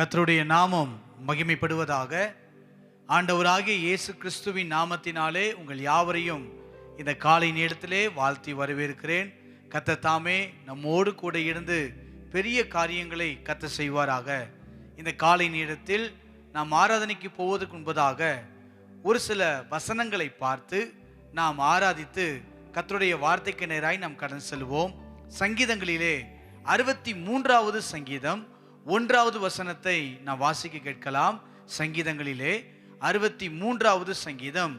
கர்த்தருடைய நாமம் மகிமைப்படுவதாக. ஆண்டவராகிய இயேசு கிறிஸ்துவின் நாமத்தினாலே உங்கள் யாவரையும் இந்த காலை நேரத்திலே வாழ்த்தி வரவேற்கிறேன். கர்த்தர் தாமே நம்மோடு கூட இருந்து பெரிய காரியங்களை கர்த்தர் செய்வாராக. இந்த காலை நேரத்தில் நாம் ஆராதனைக்கு போவதற்கு முன்பதாக ஒரு சில வசனங்களை பார்த்து நாம் ஆராதித்து கர்த்தருடைய வார்த்தைக்கு நேராய் நாம் கடந்து செல்வோம். சங்கீதங்களிலே 63வது சங்கீதம் 1வது வசனத்தை நாம் வாசிக்க கேட்கலாம். சங்கீதங்களிலே 63வது சங்கீதம்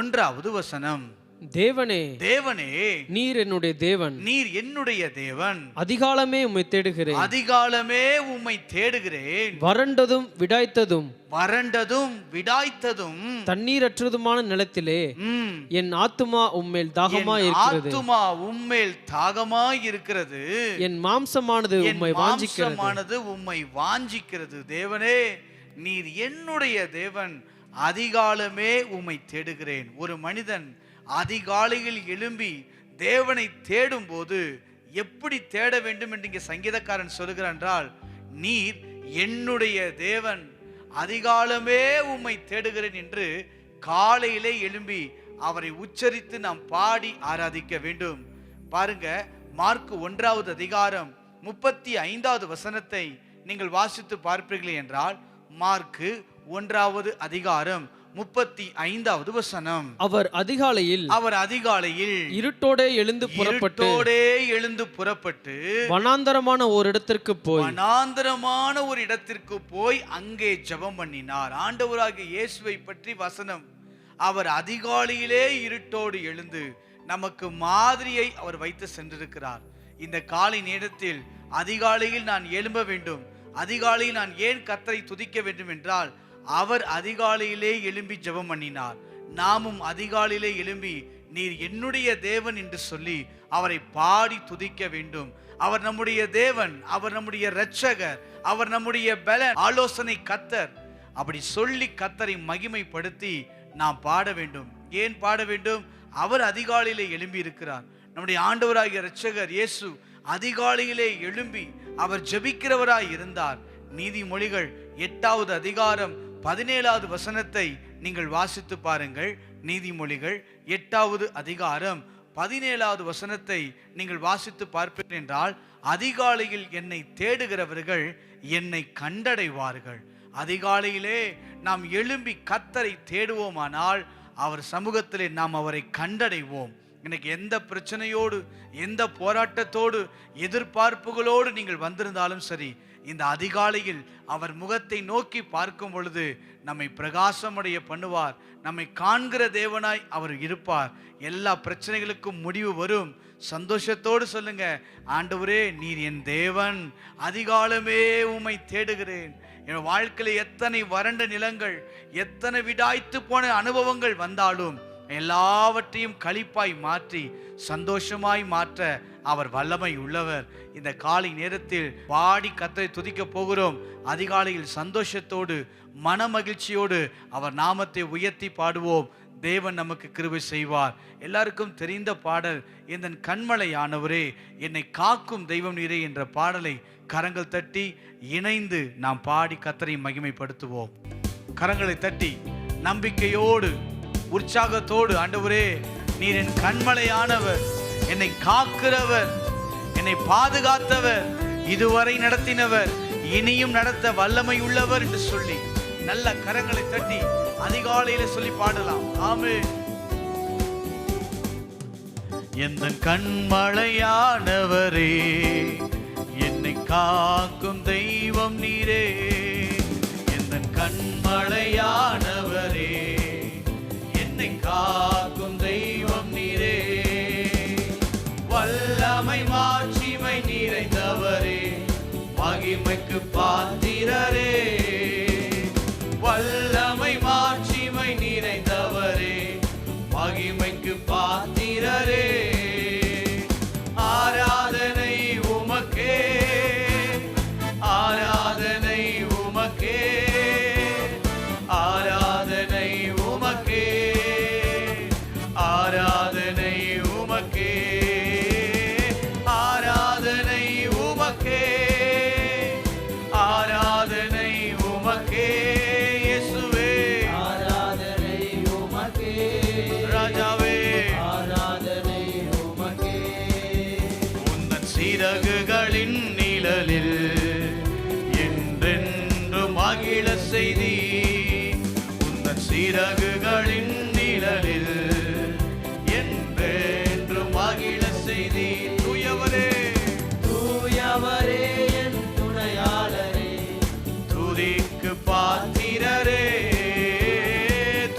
1வது வசனம். தேவனே, தேவனே, நீர் என்னுடைய தேவன், நீர் என்னுடைய தேவன். அதிகாலமே உம்மை தேடுகிறேன், அதிகாலமே உம்மை தேடுகிறேன். வறண்டதும் விடாய்த்ததும் வறண்டதும் விடாய்த்ததும் தண்ணீரற்றதுமான நிலத்திலே என் ஆத்துமா உம்மேல் தாகமாய் இருக்கிறது. ஆத்துமா உம்மேல் தாகமாய் இருக்கிறது. என் மாம்சமானது உம்மை வாஞ்சிக்கிறது. தேவனே, நீர் என்னுடைய தேவன், அதிகாலமே உம்மை தேடுகிறேன். ஒரு மனிதன் அதிகாலையில் எழும்பி தேவனை தேடும் போது எப்படி தேட வேண்டும் என்று இங்கே சங்கீதக்காரன் சொல்லுகிறான் என்றால், நீர் என்னுடைய தேவன், அதிகாலமே உம்மை தேடுகிறேன் என்று காலையிலே எழும்பி அவரை உச்சரித்து நாம் பாடி ஆராதிக்க வேண்டும். பாருங்க, மார்க் 1வது அதிகாரம் 35வது வசனத்தை நீங்கள் வாசித்து பார்ப்பீர்கள் என்றால், மார்க் 1வது அதிகாரம் 35வது வசனம். அவர் அதிகாலையில் இருட்டோடே எழுந்து புறப்பட்டு வனாந்தரமான ஒரு இடத்திற்கு போய் அங்கே ஜெபம் பண்ணினார். ஆண்டவராகிய இயேசுவை பற்றி வசனம், அவர் அதிகாலையிலே இருட்டோடு எழுந்து நமக்கு மாதிரியை அவர் வைத்து சென்றிருக்கிறார். இந்த காலை நேரத்தில் அதிகாலையில் நான் எழும்ப வேண்டும், அதிகாலையில் நான் ஏன் கர்த்தரை துதிக்க வேண்டும் என்றால், அவர் அதிகாலையிலே எழும்பி ஜெபம் பண்ணினார். நாமும் அதிகாலையிலே எழும்பி நீர் என்னுடைய தேவன் என்று சொல்லி அவரை பாடி துதிக்க வேண்டும். அவர் நம்முடைய தேவன், அவர் நம்முடைய இரட்சகர், அவர் நம்முடைய பலன், ஆலோசனை கர்த்தர். அப்படி சொல்லி கர்த்தரை மகிமைப்படுத்தி நாம் பாட வேண்டும். ஏன் பாட வேண்டும்? அவர் அதிகாலையிலே எழும்பி இருக்கிறார். நம்முடைய ஆண்டவராகிய இரட்சகர் இயேசு அதிகாலையிலே எழும்பி அவர் ஜெபிக்கிறவராய் இருந்தார். நீதிமொழிகள் 8வது அதிகாரம் 17வது வசனத்தை நீங்கள் வாசித்து பாருங்கள். நீதிமொழிகள் 8வது அதிகாரம் 17வது வசனத்தை நீங்கள் வாசித்து பார்ப்பீர்கள் என்றால், அதிகாலையில் என்னை தேடுகிறவர்கள் என்னை கண்டடைவார்கள். அதிகாலையிலே நாம் எழும்பி கர்த்தரை தேடுவோமானால் அவர் சமூகத்திலே நாம் அவரை கண்டடைவோம். எனக்கு எந்த பிரச்சனையோடு, எந்த போராட்டத்தோடு, எதிர்பார்ப்புகளோடு நீங்கள் வந்திருந்தாலும் சரி, இந்த அதிகாலையில் அவர் முகத்தை நோக்கி பார்க்கும் பொழுது நம்மை பிரகாசமடைய பண்ணுவார். நம்மை காண்கிற தேவனாய் அவர் இருப்பார். எல்லா பிரச்சனைகளுக்கும் முடிவு வரும். சந்தோஷத்தோடு சொல்லுங்க, ஆண்டவரே, நீர் என் தேவன், அதிகாலமே உம்மை தேடுகிறேன். என் வாழ்க்கையில் எத்தனை வறண்ட நிலங்கள், எத்தனை விடாய்த்து போன அனுபவங்கள் வந்தாலும் எல்லாவற்றையும் களிப்பாய் மாற்றி சந்தோஷமாய் மாற்ற அவர் வல்லமை உள்ளவர். இந்த காலை நேரத்தில் பாடி கர்த்தரை துதிக்க போகிறோம். அதிகாலையில் சந்தோஷத்தோடு மன மகிழ்ச்சியோடு அவர் நாமத்தை உயர்த்தி பாடுவோம். தேவன் நமக்கு கிருபை செய்வார். எல்லாருக்கும் தெரிந்த பாடல், என் கண்மலையானவரே என்னை காக்கும் தெய்வம் நீரே என்ற பாடலை கரங்கள் தட்டி இணைந்து நாம் பாடி கர்த்தரை மகிமைப்படுத்துவோம். கரங்களை தட்டி நம்பிக்கையோடு உற்சாகத்தோடு, ஆண்டவரே, நீர் என் கண்மலையானவர், என்னை காக்கிறவர், என்னை பாதுகாத்தவர், இதுவரை நடத்தினவர், இனியும் நடத்த வல்லமை உள்ளவர் என்று சொல்லி நல்ல கரங்களை தட்டி அதிகாலையில சொல்லி பாடலாம். ஆமென். என் கண்மலையானவரே என்னை காக்கும் தெய்வம் நீரே, என் கண்மலையானவரே காக்கும் தெய்வம் நீரே, வல்லமை மாட்சிமை நிறைந்தவரே, மகிமைக்கு பாத்திரரே, வல்லமை மாட்சிமை நிறைந்தவரே, மகிமைக்கு பாத்திரரே, ஆராதனை உமக்கே, ஆராதனை உமக்கே, ஆராதனை சிறகுகளின் நிழலில் என்றென்றும் மகிழ செய்தி. தூயவரே தூயவரே என் துணையாளரே, துதிக்கு பாத்திரரே,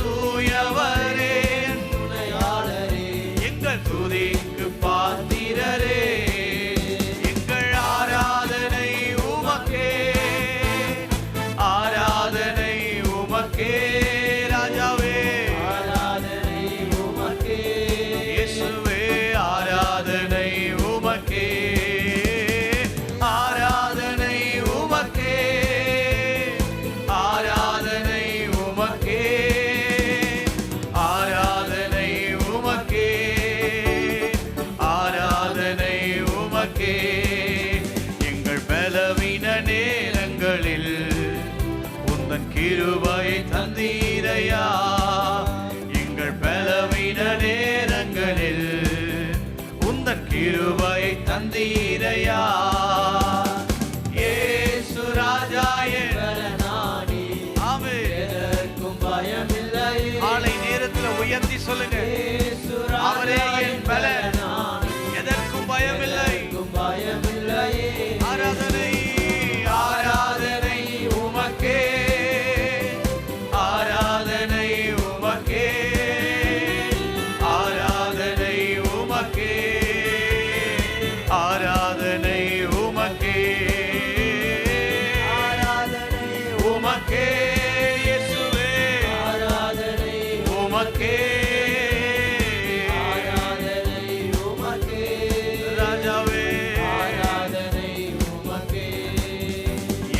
தூயவரே என் துணையாளரே, எங்கள் துதிக்கு பாத்திரரே, எங்கள் ஆராதனை உமக்கே, ஆராதனை உமக்கே. ராஜாவே ஆராதனை உமக்கே, இயேசுவே ஆராதனை உமக்கே, ஆராதனை உமக்கே, ஆராதனை உமக்கே, ஆராதனை உமக்கே, ஆராதனை உமக்கே. எங்கள் பலவீன நேரங்களில் உந்தன் கிருபையை தந்தீரையா, எங்கள் பலவீன நேரங்களில் உந்தன் கிருபையை தந்தீரையா. இயேசு ராஜா என் பலனானி, ஆமென். எதற்கும் பயமில்லையே. காலை நேரத்துல உயர்த்தி சொல்லுங்க, இயேசு அவரே ராஜா என் என் பலன், பலனானி, எதற்கும் பயமில்லை. எதற்கும் பயமில்லையே. ஆராதனை ஆராதனை உமக்கே, ஆராதனை உமக்கே, ஆராதனை உமக்கே, ஆராதனை உமக்கே, ஆராதனை உமக்கே. இயேசுவே ஆராதனை உமக்கே, ஆராதனை உமக்கே, ராஜாவே ஆராதனை உமக்கே.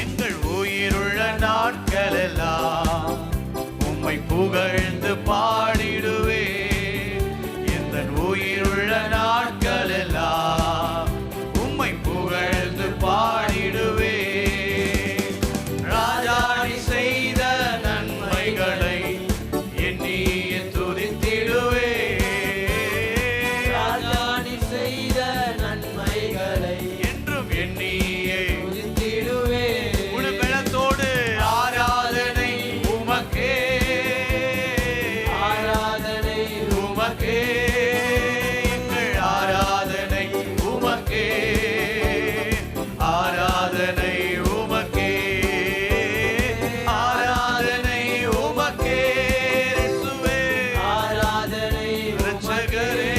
எங்கள் உயிருள்ள நாட்களெல்லாம் உம்மை புகழ்ந்து பாடிடுவே, எந்த உயிருள்ள நாட்களெல்லாம் உம்மை புகழ்ந்து பாடிடுவே. ராஜாடி செய்த நன்மைகளை எண்ணிய துதித்திடுவே, ராஜாணி செய்த நன்மைகளை என்றும் எண்ணியே துதித்திடுவே. உணபலத்தோடு ஆராதனை உமக்கே, ஆராதனை உமக்கே, எங்கள் ஆராதனை உமக்கே, ஆராதனை உமக்கே, ஆராதனை உமக்கே. இயேசுவே ஆராதனை இரட்சகரே,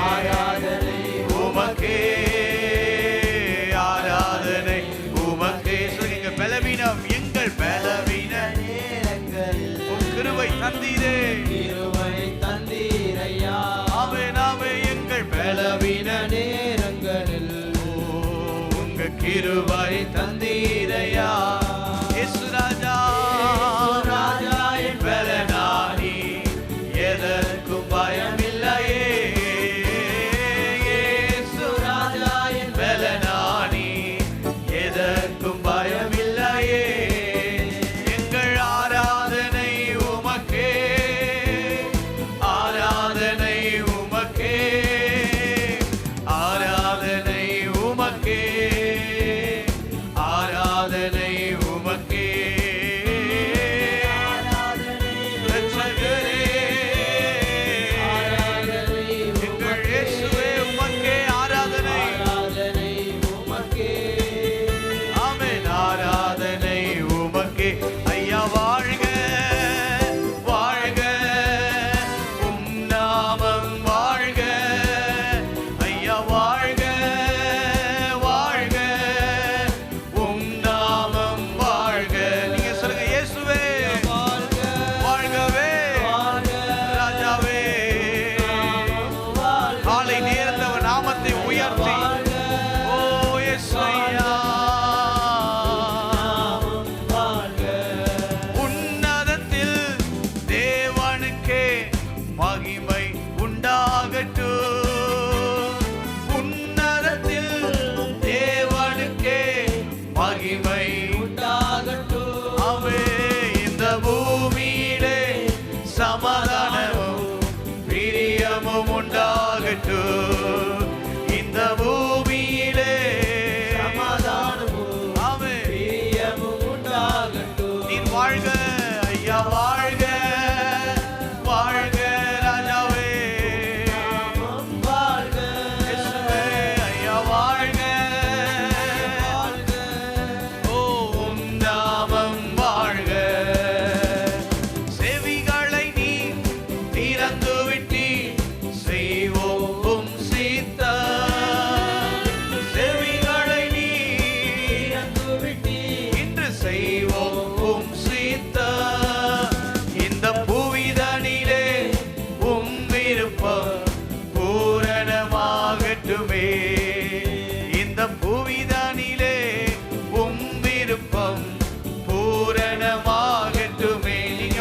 ஆராதனை உமக்கே, ஆராதனை உமக்கே. சொல்லுங்க, பலவீனம் எங்கள் பலவீன நேரங்களில் உம் கிருபை தந்தீரே. கிருபை தந்தீரையா. ஆமென், ஆமென். எங்கள் பலவீன நேரங்களில் உங்க கிருபை தந்தீரையா. இயேசு ராஜா, ராஜா என் பலனானி, எதற்கும் பயமில்லையே. இயேசு ராஜா என் பலனானி, எதற்கும் பயமில்லையே. எங்கள் ஆராதனை உமக்கே, ஆராதனை உமக்கே, ஆராதனை உமக்கே,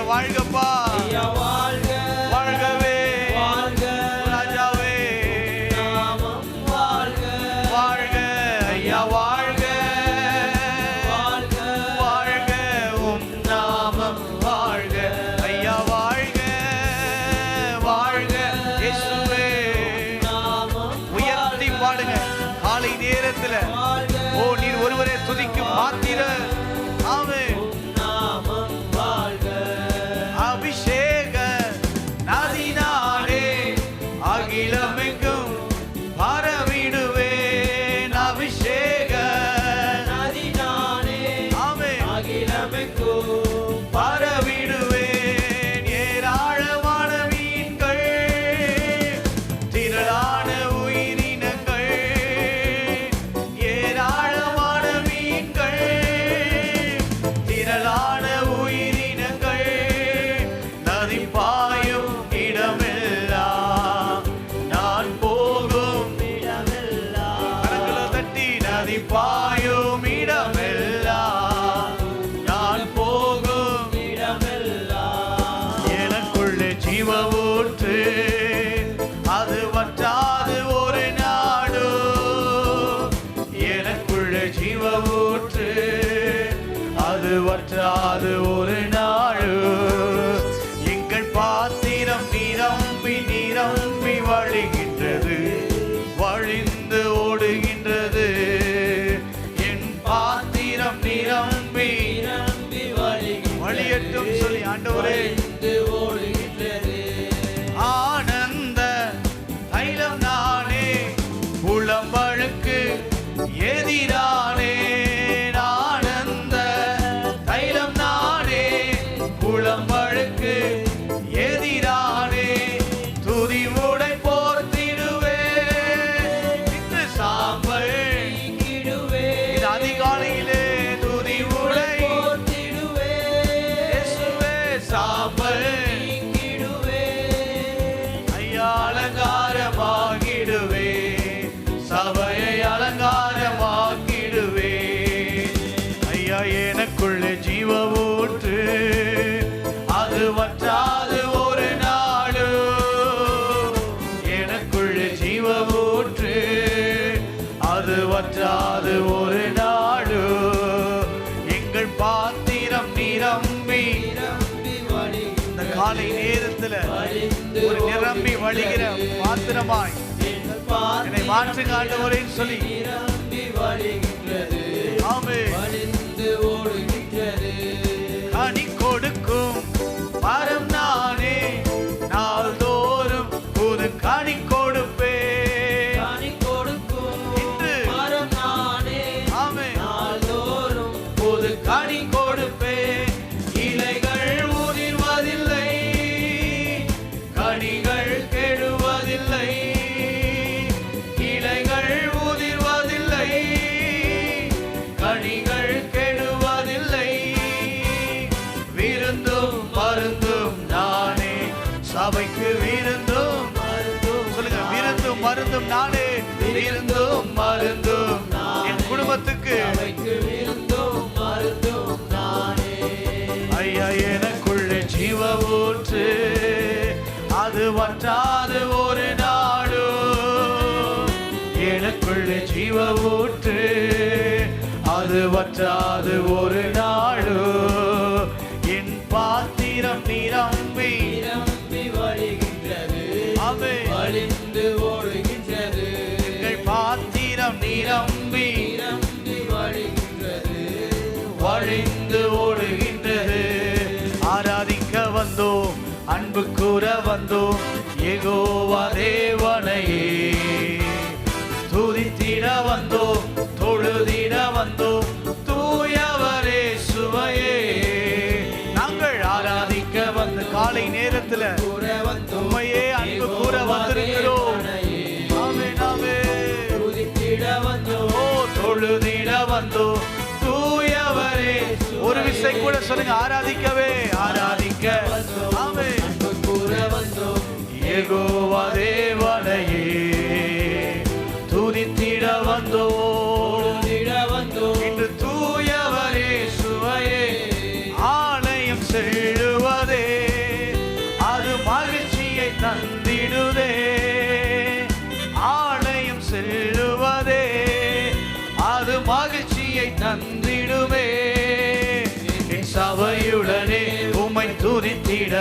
வாழ்கப்பா, ஐயா வாழ்க, வாழ்கவே வாழ்க, ராஜாவே, நாமம் வாழ்க, வாழ்க ஐயா வாழ்க, வாழ்க, வாழ்க உம் நாமம் வாழ்க ஐயா வாழ்க, வாழ்க இயேசுவே. நாமம் உயர்த்தி பாடுங்க காலை நேரத்துல. வாழ்க, ஓ நீர் ஒருவரே துதிக்கும் பாத்திரர். ஆமென். நாமம் வாழ்க, அபிஷேக நதினாலே அகிலமெங்கும் பரவிடுவேன். அபிஷேக நதினானே ஆமென் அகிலமெங்கும் பரவிடுவேன். ஏராளமான மீன்கள், திரளான உயிரினங்கள், ஏராளமான மீன்கள், திரளான உயிரினங்கள், நதி பாயும் இடமெல்லாம் நான் போகும் இடமெல்லாம் கரங்களை தட்டி, நதி பாயும் இடமெல்லாம் நான் போகும் இடமெல்லாம் எனக்குள்ளே ஜீவ ஊற்று, அது வற்றாது ஒரு நாடு. எனக்குள்ளே ஜீவ ஊற்று, அது வற்றாது ஒரு நாடு. எங்கள் பாத்திரம் நிரம்பி நிரம்பி வழிகின்றது, வழிந்து ஓடுகின்றது. என் பாத்திரம் நிரம்பி நிரம்பி வழிகின்றது, வழியட்டும் சொல்லி ஆண்டவரே. வழிந்து ஓடுகின்றது. ஆனந்த தைலம் நானே, புலம்பழுக்கு எதிரானே. ஆனந்த தைலம் நானே, புலம்பழுக்கு எதிரானே. துதி உடை போர்த்திடுவே, இன்று சாம்பல் நீக்கிடுவே, இது அதிகாலையிலே துதி உடை போர்த்திடுவே, இயேசுவே சாம்பல் நீக்கிடுவே. ஐயா அலங்காரமாகிடுவே, சபையை அலங்காரமாக்கிடுவே. ஐயா எனக்குள்ளே ஜீவ ஊற்று, அது வற்றாது ஒரு நாடு. எனக்குள்ளே ஜீவ ஊற்று, அது வற்றாது ஒரு நாடு. எங்கள் பாத்திரம் நிரம்பி நிரம்பி இந்த வழிகின்றது, காலை நேரத்துல வழிந்து ஒரு நிரம்பி வழிகிற பாத்திரமாய் எங்கள் என்னை பாத்திரம் மாற்றுங்க ஆண்டவரேன்னு சொல்லி. நிரம்பி வழிகின்றது, ஆமென். வழிந்து ஓடுகின்றது. கனி கொடுக்கும் மரம் நானே, நாள்தோறும் புது கனி கொடுப்பேன். கனி கொடுக்கும் இன்று மரம் நானே, ஆமென் நாள்தோறும் புது கனி கொடுப்பேன். இலைகள் உதிர்வதில்லை, கனிகள் கெடுவதில்லை. இலைகள் உதிர்வதில்லை, கனிகள் கெடுவதில்லை. விருந்தும் மருந்தும் நானே, சபைக்கு விருந்தும் மருந்தும். சொல்லுங்க, விருந்தும் மருந்தும் நானே, விருந்தும் மருந்தும் என் குடும்பத்துக்கு. அவைக்கு விருந்தும் மருந்தும் நானே. ஐயா எனக்குள்ளே ஜீவ ஊற்று, அது வற்றாது ஒரு நாடு. எனக்குள்ளே ஜீவ ஊற்று, அது வற்றாது ஒரு நாடு. என் பாத்திரம் நிரம்பி நிரம்பி வழிகின்றது, ஆமென். வழிந்து ஓடுகின்றது. எங்கள் பாத்திரம் நிரம்பி நிரம்பி வழிகின்றது, வழிந்து ஓடுகின்றது. ஆராதிக்க வந்தோம், அன்பு கூற வந்தோம், யெகோவா தேவனையே. துதித்திட வந்தோம், தொழுதிட வந்தோம், தூயவரே சுவையே. நாங்கள் ஆராதிக்க வந்த காலை நேரத்துல கூற வந்தோம், உண்மையே அன்பு கூற வந்திருக்கிறோம். தேவனையே. ஆமென், ஆமென். துதித்திட வந்தோம், ஓ தொழுதிட வந்தோம், தூயவரே. ஒரு விசை கூட சொல்லுங்க, ஆராதிக்கவே ஆராதிக்க. ஆமென். அன்பு கூற வந்தோம், யெகோவா தேவனையே. துதித்திட வந்தோம், தொழுதிட வந்தோம். இன்று தூயவரே சுவையே. ஆலயம் செல்லுவதே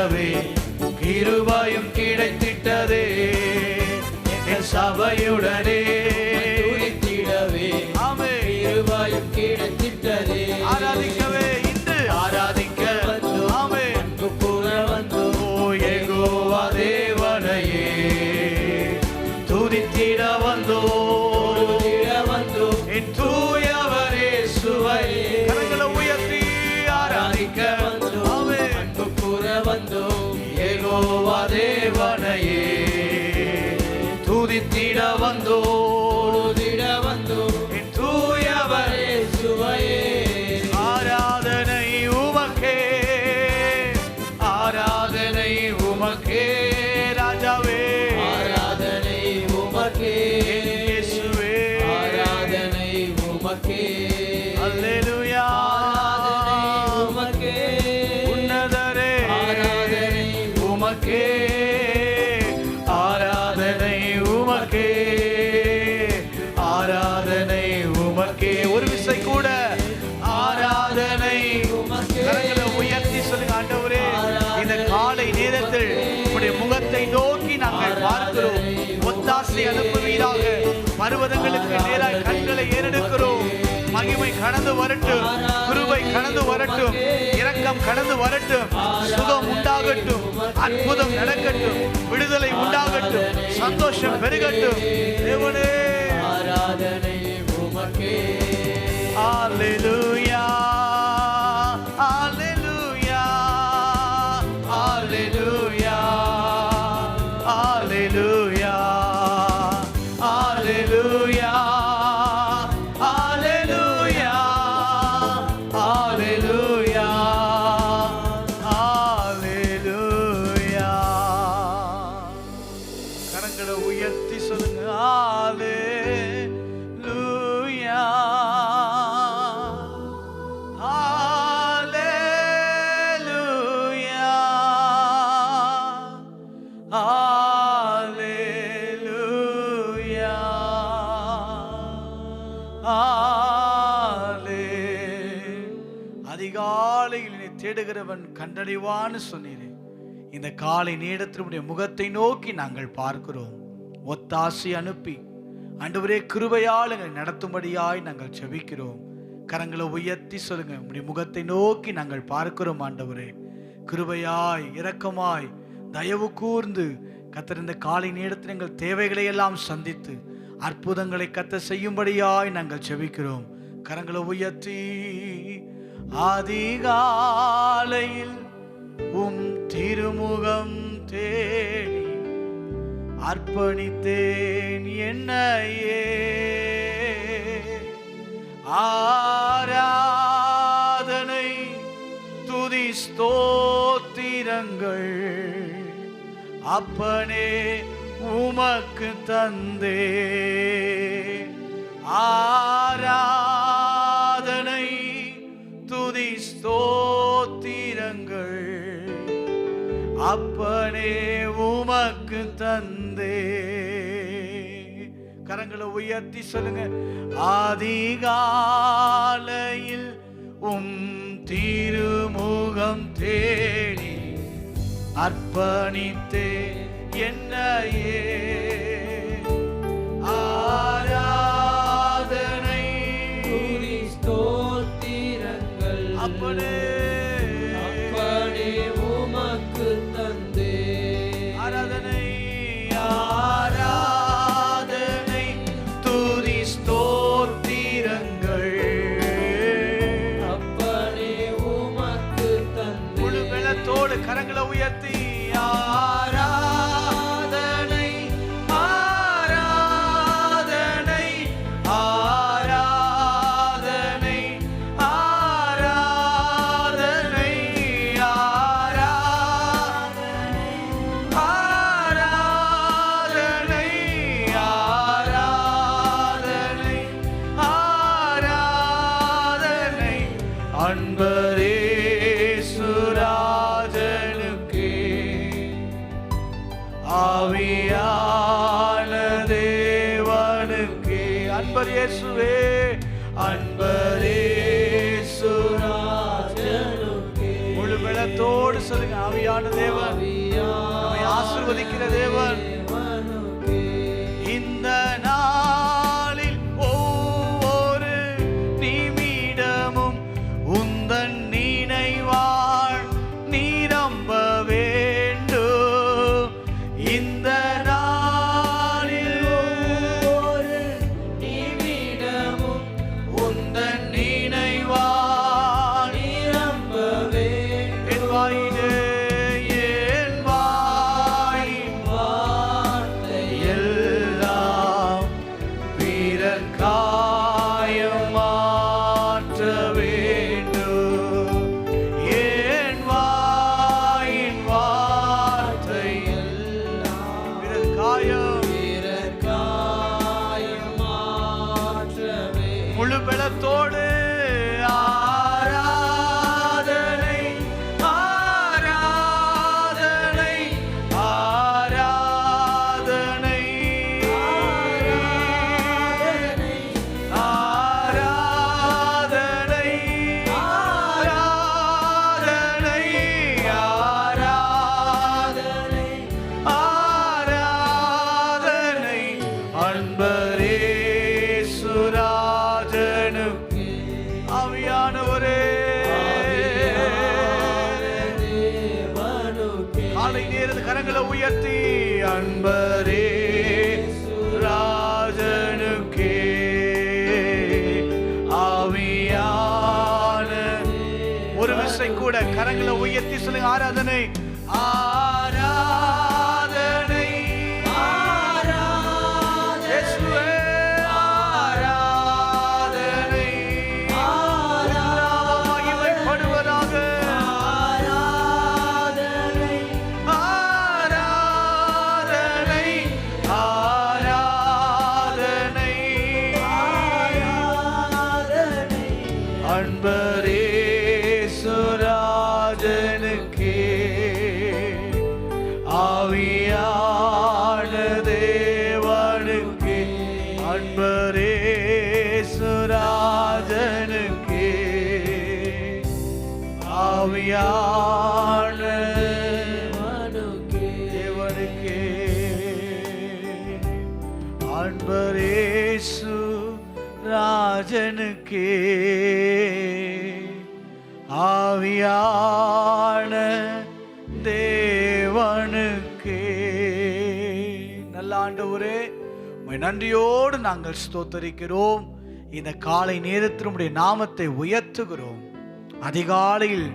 துதித்திடவே கிருபையும் கிடைத்திட்டதே. எங்கள் சபையுடனே துதித்திடவே ஆமே கிருபையும் கிடைத்திட்டதே. ஆராதிக்கவே இன்று ஆராதிக்க ஆமே அன்பு கூற வந்தோம். ஓ யெகோவா தேவனையே துதித்திட வந்தோம். துதித்திட வந்தோம். என் தூயவரே சுவையே கரங்களை உயர்த்தி ஆராதிக்க வந்தோம். ஆமே அன்பு கூற வந்தோம். யெகோவா தேவனையே துதித்திட வந்தோம். துதித்திட வந்தோம். என் தூயவரே சுவையே ஆராதனை உமக்கே, ஆராதனை உமக்கே ராஜாவே, ஆராதனை உமக்கே. இயேசுவே ஆராதனை உமக்கே. அல்லேலூயா ஆராதனை உமக்கே. உன்னதரே ஆராதனை உமக்கே, ஆராதனை உமக்கே, ஆராதனை உமக்கே. ஒரு விசை கூட ஆராதனை உமக்கே. கரங்களை உயர்த்தி சொல்லுங்க ஆண்டவரே, இந்த காலை நேரத்தில் உம்முடைய முகத்தை நோக்கி நாங்கள் பார்க்கிறோம். ஒத்தாசை அனுப்புவீராக. பர்வதங்களுக்கு நேராய் கண்களை ஏறெடுக்கிறோம். மகிமை கடந்து வரட்டும், கிருபை கடந்து வரட்டும், இரக்கம் கடந்து வரட்டும், சுகம் உண்டாகட்டும், அற்புதம் நடக்கட்டும், விடுதலை உண்டாகட்டும், சந்தோஷம் பெருகட்டும். தேவனே ஆராதனை உமக்கே. அல்லேலூயா, அல்லேலூயா, அல்லேலூயா, அல்லேலூயா, அல்லேலூயா, அல்லேலூயா, அல்லேலூயா, அல்லேலூயா. கரங்களை உயர்த்தி சொல்லுங்க அல்லேலூயா, அல்லேலூயா, அல்லேலூயா, அதிகாலையில் என்னை தேடுகிறவன் கண்டடைவான்னு சொன்னீரே. இந்த காலை நேரத்தினுடைய முகத்தை நோக்கி நாங்கள் பார்க்கிறோம். ஒத்தாசை அனுப்பி ஆண்டவரே கிருபையால் எங்களை நடத்தும்படியாய் நாங்கள் செபிக்கிறோம். கரங்களை உயர்த்தி சொல்லுங்க, உம்முடைய முகத்தை நோக்கி நாங்கள் பார்க்கிறோம் ஆண்டவரே. கிருபையாய் இரக்கமாய் தயவு கூர்ந்து கர்த்தர் இந்த காலை நேரத்தில் எங்கள் தேவைகளை எல்லாம் சந்தித்து அற்புதங்களை கர்த்தர் செய்யும்படியாய் நாங்கள் செபிக்கிறோம். கரங்களை உயர்த்தி அதிகாலையில் உம் திருமுகம் தேடி அர்ப்பணித்தேன் என்னையே. ஆராதனை துதி ஸ்தோத்திரங்கள் அப்பனே உமக்கு தந்தே. ஆராதனை துதி ஸ்தோத்திரங்கள் அப்பனே உமக்கு தந்தே. கரங்களை உயர்த்தி சொல்லுங்க, அதிகாலையில் உம் திருமுகம் தேடி அர்ப்பணித்தே என்னையே. ஆராதனை துதி ஸ்தோத்திரங்கள் அப்பனே அப்பனே உமக்கு தந்தே. ஆராதனை ஆராதனை துதி ஸ்தோத்திரங்கள் அப்பனே உமக்கு தந்தே. முழு வெள்ளத்தோடு கரங்களை உயர்த்தி ஆராதனை ஆராதனை ஆராதனை ஆராதனை ஆராதனை ஆராதனை ஆராதனை ஆராதனை அன்பரே சுராஜனுக்கே ஆவியான தேவனுக்கே. அன்பர் இயேசுவே, அன்பர் இயேசுராஜனுக்கே. முழு வெள்ளத்தோடு சொல்லுங்க, ஆவியான தேவன், நம்மை ஆசீர்வதிக்கிற தேவன். இந்த நாளில் ஒவ்வொரு நிமிடமும் உந்தன் நினைவாள் நிரம்ப வேண்டும். இந்த நாளில் ஒவ்வொரு நிமிடமும் உந்தன் நினைவாள் நிரம்ப வேண்டும். என் வாயிலே என் வாயின் வார்த்தை எல்லாம் பிறர் காயம் மாற்ற வேண்டும். என் வாயின் வார்த்தை எல்லாம் பிறர் காயம் மாற்ற வேண்டும். முழு பலத்தோடு ஆராதனை ஆராதனை ஆராதனை ஆராதனை ஆராதனை ஆராதனை ஆராதனை அன்பரே சுராஜனுக்கு. ஆவியானவரே, காலை நேரத்து கரங்களை உயர்த்தி அன்பரே ராஜனுக்கே ஆவியான ஒரு விசை கூட கரங்களை உயர்த்தி சொல்லுங்க. ஆராதனை ஆராதனை இயேசுவே, ஆராதனை மகிமைப்படுவதாக. ஆராதனை ஆராதனை அன்பரே சுராஜனுக்கே ஆவியான தேவனுக்கே அன்பரே சுராஜனுக்கே ஆவியான தேவனுக்கே அன்பரே சுராஜனுக்கே ஆவியான தேவனுக்கே. நல்ல ஆண்டவரே, உம்மை நன்றியோடு நாங்கள் ஸ்தோத்தரிக்கிறோம். இந்த காலை நேரத்தில் உம்முடைய நாமத்தை உயர்த்துகிறோம். அதிகாலையில்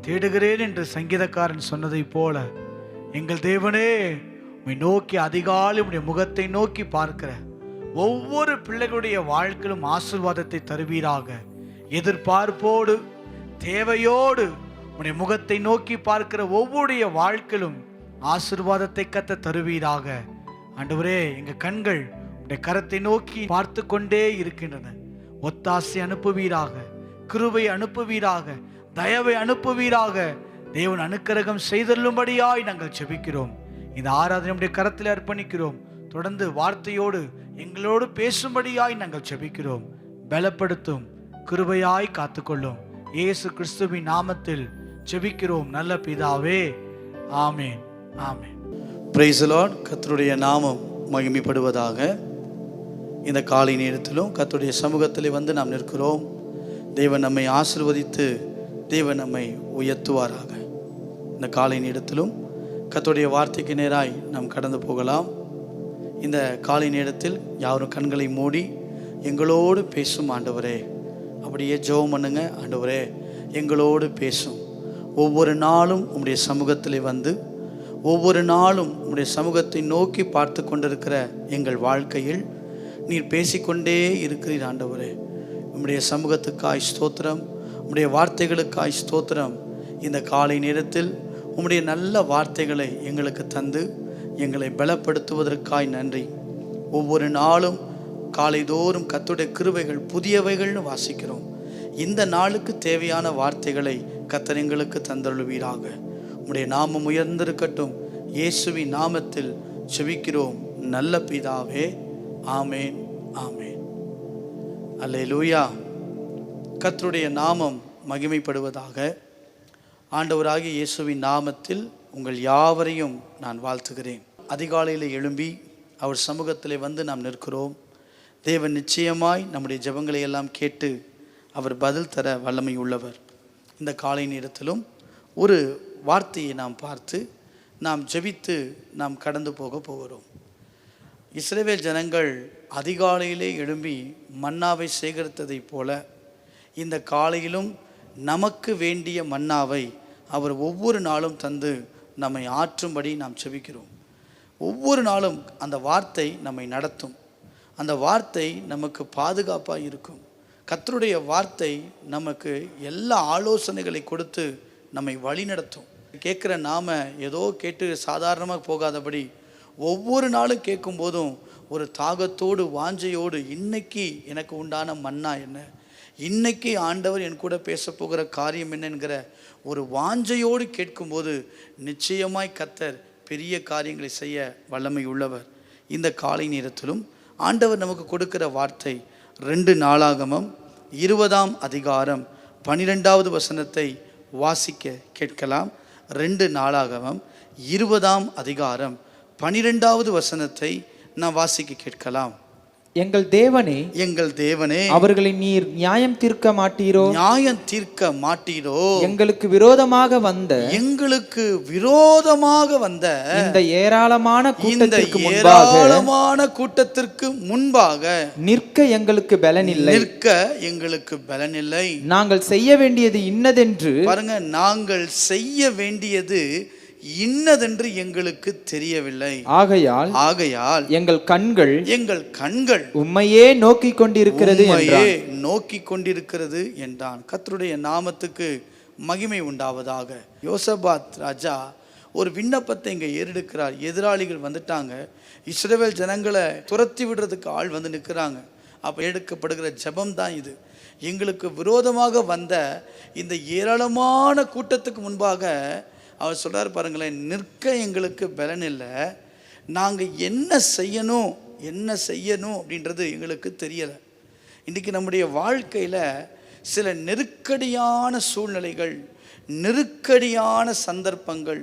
தேடுகிறேன் என்று சங்கீதக்காரன் சொன்னதைப் போல எங்கள் தேவனே, உம்மை நோக்கி அதிகாலை உம்முடைய முகத்தை நோக்கி பார்க்கிற ஒவ்வொரு பிள்ளைகளுடைய வாழ்க்கையிலும் ஆசீர்வாதத்தை தருவீராக. எதிர்பார்ப்போடு தேவையோடு உம்முடைய முகத்தை நோக்கி பார்க்கிற ஒவ்வொருடைய வாழ்க்கையிலும் ஆசீர்வாதத்தை கத்த தருவீராக. ஆண்டவரே, எங்க கண்கள் உம்முடைய கரத்தை நோக்கி பார்த்து கொண்டே இருக்கின்றன. ஒத்தாசை அனுப்புவீராக, கிருபை அனுப்புவீராக, தயவை அனுப்புவீராக. தேவன் அனுக்கிரகம் செய்தள்ளும்படியாய் நாங்கள் ஜெபிக்கிறோம். இந்த ஆராதனை நம்முடைய கரத்தில் அர்ப்பணிக்கிறோம். தொடர்ந்து வார்த்தையோடு எங்களோடு பேசும்படியாய் நாங்கள் ஜெபிக்கிறோம். பலப்படுத்தும், கிருபையாய் காத்துக்கொள்ளும். இயேசு கிறிஸ்துவின் நாமத்தில் ஜெபிக்கிறோம் நல்ல பிதாவே, ஆமேன், ஆமேன். Praise the Lord. கர்த்தருடைய நாமம் மகிமைப்படுவதாக. இந்த காலை நேரத்திலும் கர்த்தருடைய சமூகத்தில் வந்து நாம் நிற்கிறோம். தேவன் நம்மை ஆசீர்வதித்து தேவன் நம்மை உயர்த்துவாராக. இந்த காலை நேரத்திலும் கர்த்தருடைய வார்த்தைக்கு நேராய் நாம் கடந்து போகலாம். இந்த காலை நேரத்தில் யாரும் கண்களை மூடி எங்களோடு பேசும் ஆண்டவரே, அப்படியே ஜெபம் பண்ணுங்க. ஆண்டவரே, எங்களோடு பேசும். ஒவ்வொரு நாளும் உம்முடைய சமூகத்தில் வந்து ஒவ்வொரு நாளும் உம்முடைய சமூகத்தை நோக்கி பார்த்து கொண்டிருக்கிற எங்கள் வாழ்க்கையில் நீர் பேசிக்கொண்டே இருக்கிறீர் ஆண்டவரே. உம்முடைய சமூகத்துக்காய் ஸ்தோத்திரம், உம்முடைய வார்த்தைகளுக்காய் ஸ்தோத்திரம். இந்த காலை நேரத்தில் உம்முடைய நல்ல வார்த்தைகளை எங்களுக்கு தந்து எங்களை பலப்படுத்துவதற்காய் நன்றி. ஒவ்வொரு நாளும் காலைதோறும் கர்த்தருடைய கிருபைகள் புதியவைகள்னு வாசிக்கிறோம். இந்த நாளுக்கு தேவையான வார்த்தைகளை கர்த்தர் எங்களுக்கு தந்தருளுவீராக. உம்முடைய நாமம் உயர்ந்திருக்கட்டும். இயேசுவின் நாமத்தில் ஜெபிக்கிறோம் நல்ல பிதாவே, ஆமேன், ஆமேன். அல்லேலூயா. கர்த்தருடைய நாமம் மகிமைப்படுவதாக. ஆண்டவராகிய இயேசுவின் நாமத்தில் உங்கள் யாவரையும் நான் வாழ்த்துகிறேன். அதிகாலையில் எழும்பி அவர் சமூகத்தில் வந்து நாம் நிற்கிறோம். தேவன் நிச்சயமாய் நம்முடைய ஜெபங்களை எல்லாம் கேட்டு அவர் பதில் தர வல்லமை உள்ளவர். இந்த காலை நேரத்திலும் ஒரு வார்த்தையை நாம் பார்த்து நாம் ஜெபித்து நாம் கடந்து போகிறோம். இஸ்ரவேல் ஜனங்கள் அதிகாலையிலே எழும்பி மன்னாவை சேகரித்ததைப் போல இந்த காலையிலும் நமக்கு வேண்டிய மன்னாவை அவர் ஒவ்வொரு நாளும் தந்து நம்மை ஆற்றும்படி நாம் ஜெபிக்கிறோம். ஒவ்வொரு நாளும் அந்த வார்த்தை நம்மை நடத்தும். அந்த வார்த்தை நமக்கு பாதுகாப்பாக இருக்கும். கர்த்தருடைய வார்த்தை நமக்கு எல்லா ஆலோசனைகளை கொடுத்து நம்மை வழி நடத்தும். கேட்குற நாம் ஏதோ கேட்டு சாதாரணமாக போகாதபடி ஒவ்வொரு நாளும் கேட்கும் போதும் ஒரு தாகத்தோடு வாஞ்சையோடு இன்னைக்கு எனக்கு உண்டான மன்னா என்ன, இன்னைக்கு ஆண்டவர் என் கூட பேச போகிற காரியம் என்னங்கிற ஒரு வாஞ்சையோடு கேட்கும்போது நிச்சயமாய் கர்த்தர் பெரிய காரியங்களை செய்ய வல்லமை உள்ளவர். இந்த காலை நேரத்திலும் ஆண்டவர் நமக்கு கொடுக்கிற வார்த்தை 2 நாளாகமம் 20ஆம் அதிகாரம் 12வது வசனத்தை வாசிக்க கேட்கலாம். 2 நாளாகமம் 20ஆம் அதிகாரம் 12வது வசனத்தை நாம் வாசிக்க கேட்கலாம். எங்கள் தேவனே, எங்கள் தேவனே, அவர்களை நீர் நியாயம் தீர்க்க மாட்டீரோ? நியாயம் தீர்க்க மாட்டீரோ? எங்களுக்கு விரோதமாக வந்த இந்த ஏராளமான கூட்டத்திற்கு முன்பாக நிற்க எங்களுக்கு பலனில்லை. நாங்கள் செய்ய வேண்டியது இன்னதென்று பாருங்க, நாங்கள் செய்ய வேண்டியது இன்னதென்று எங்களுக்கு தெரியவில்லை. ஆகையால் எங்கள் கண்கள் உம்மையே நோக்கிக் கொண்டிருக்கிறது என்றான். கர்த்தருடைய நாமத்துக்கு மகிமை உண்டாவதாக. யோசபாத் ராஜா ஒரு விண்ணப்பத்தை இங்கே ஏறெடுக்கிறார். எதிராளிகள் வந்துட்டாங்க, இஸ்ரவேல் ஜனங்களை துரத்தி விடுறதுக்கு ஆள் வந்து நிற்கிறாங்க. அப்போ எடுக்கப்படுகிற ஜெபம் தான் இது. எங்களுக்கு விரோதமாக வந்த இந்த ஏராளமான கூட்டத்துக்கு முன்பாக அவர் சொல்கிறார் பாருங்களேன், நிற்க எங்களுக்கு பலன் இல்லை, நாங்கள் என்ன செய்யணும் அப்படின்றது எங்களுக்கு தெரியலை. இன்றைக்கி நம்முடைய வாழ்க்கையில் சில நெருக்கடியான சூழ்நிலைகள், நெருக்கடியான சந்தர்ப்பங்கள்,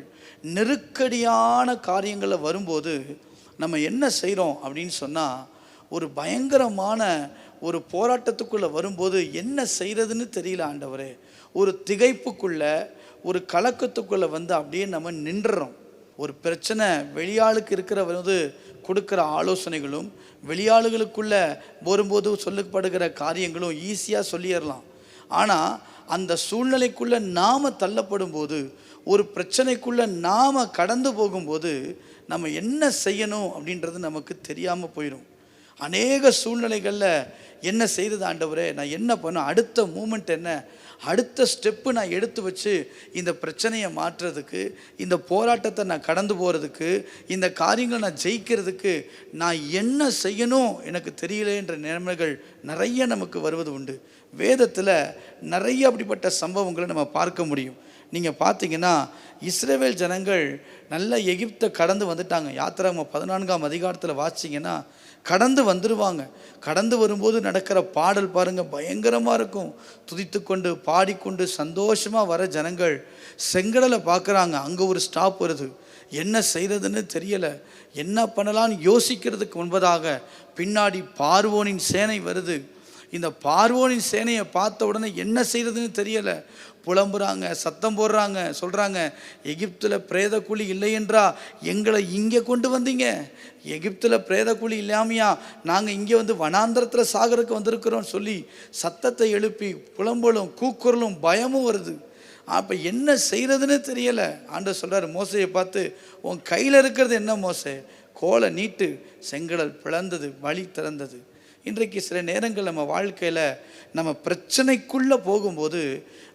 நெருக்கடியான காரியங்களில் வரும்போது நம்ம என்ன செய்கிறோம் அப்படின்னு சொன்னால், ஒரு பயங்கரமான ஒரு போராட்டத்துக்குள்ளே வரும்போது என்ன செய்கிறதுன்னு தெரியல ஆண்டவரே, ஒரு திகைப்புக்குள்ளே ஒரு கலக்கத்துக்குள்ளே வந்து அப்படியே நம்ம நின்றுறோம். ஒரு பிரச்சனை வெளியாளுக்கு இருக்கிற வந்து கொடுக்குற ஆலோசனைகளும் வெளியாளுகளுக்குள்ளே வரும்போது சொல்லப்படுகிற காரியங்களும் ஈஸியாக சொல்லிடலாம். ஆனால் அந்த சூழ்நிலைக்குள்ளே நாம் தள்ளப்படும் போது, ஒரு பிரச்சனைக்குள்ளே நாம் கடந்து போகும்போது நம்ம என்ன செய்யணும் அப்படின்றது நமக்கு தெரியாமல் போயிடும். அநேக சூழ்நிலைகளில் என்ன செய்கிறது ஆண்டவரே, நான் என்ன பண்ணணும், அடுத்த மூமெண்ட் என்ன, அடுத்த ஸ்டெப்பு நான் எடுத்து வச்சு இந்த பிரச்சனையை மாற்றுறதுக்கு, இந்த போராட்டத்தை நான் கடந்து போகிறதுக்கு, இந்த காரியங்களை நான் ஜெயிக்கிறதுக்கு நான் என்ன செய்யணும் எனக்கு தெரியலன்ற நிலைமைகள் நிறைய நமக்கு வருவது உண்டு. வேதத்தில் நிறைய அப்படிப்பட்ட சம்பவங்களை நம்ம பார்க்க முடியும். நீங்கள் பார்த்தீங்கன்னா இஸ்ரவேல் ஜனங்கள் நல்ல எகிப்தை கடந்து வந்துட்டாங்க. யாத்திராகமம் 14ஆம் அதிகாரத்தில் வாசிச்சிங்கன்னா கடந்து வந்துடுவாங்க. கடந்து வரும்போது நடக்கிற பாடல் பாருங்கள், பயங்கரமாக இருக்கும். துதித்து கொண்டு பாடிக்கொண்டு சந்தோஷமாக வர ஜனங்கள் செங்கடலை பார்க்குறாங்க. அங்கே ஒரு ஸ்டாப் வருது. என்ன செய்கிறதுன்னு தெரியலை, என்ன பண்ணலான்னு யோசிக்கிறதுக்கு முன்பதாக பின்னாடி பார்வோனின் சேனை வருது. இந்த பார்வோனின் சேனையை பார்த்த உடனே என்ன செய்கிறதுன்னு தெரியலை, புலம்புறாங்க, சத்தம் போடுறாங்க, சொல்கிறாங்க, எகிப்தில் பிரேத குழி இல்லை என்றா எங்களை இங்கே கொண்டு வந்தீங்க, எகிப்தில் பிரேத குழி இல்லாமையா நாங்கள் இங்கே வந்து வனாந்தரத்தில் சாகருக்கு வந்திருக்கிறோம் சொல்லி சத்தத்தை எழுப்பி புலம்பலும் கூக்குரலும் பயமும் வருது. அப்போ என்ன செய்கிறதுன்னு தெரியலை. ஆண்டவர் சொல்கிறார் மோசையை பார்த்து, உன் கையில் இருக்கிறது என்ன மோசே, கோலை நீட்டு. செங்கடல் பிளந்தது, வழி திறந்தது. இன்றைக்கு சில நேரங்கள் நம்ம வாழ்க்கையில் நம்ம பிரச்சனைக்குள்ளே போகும்போது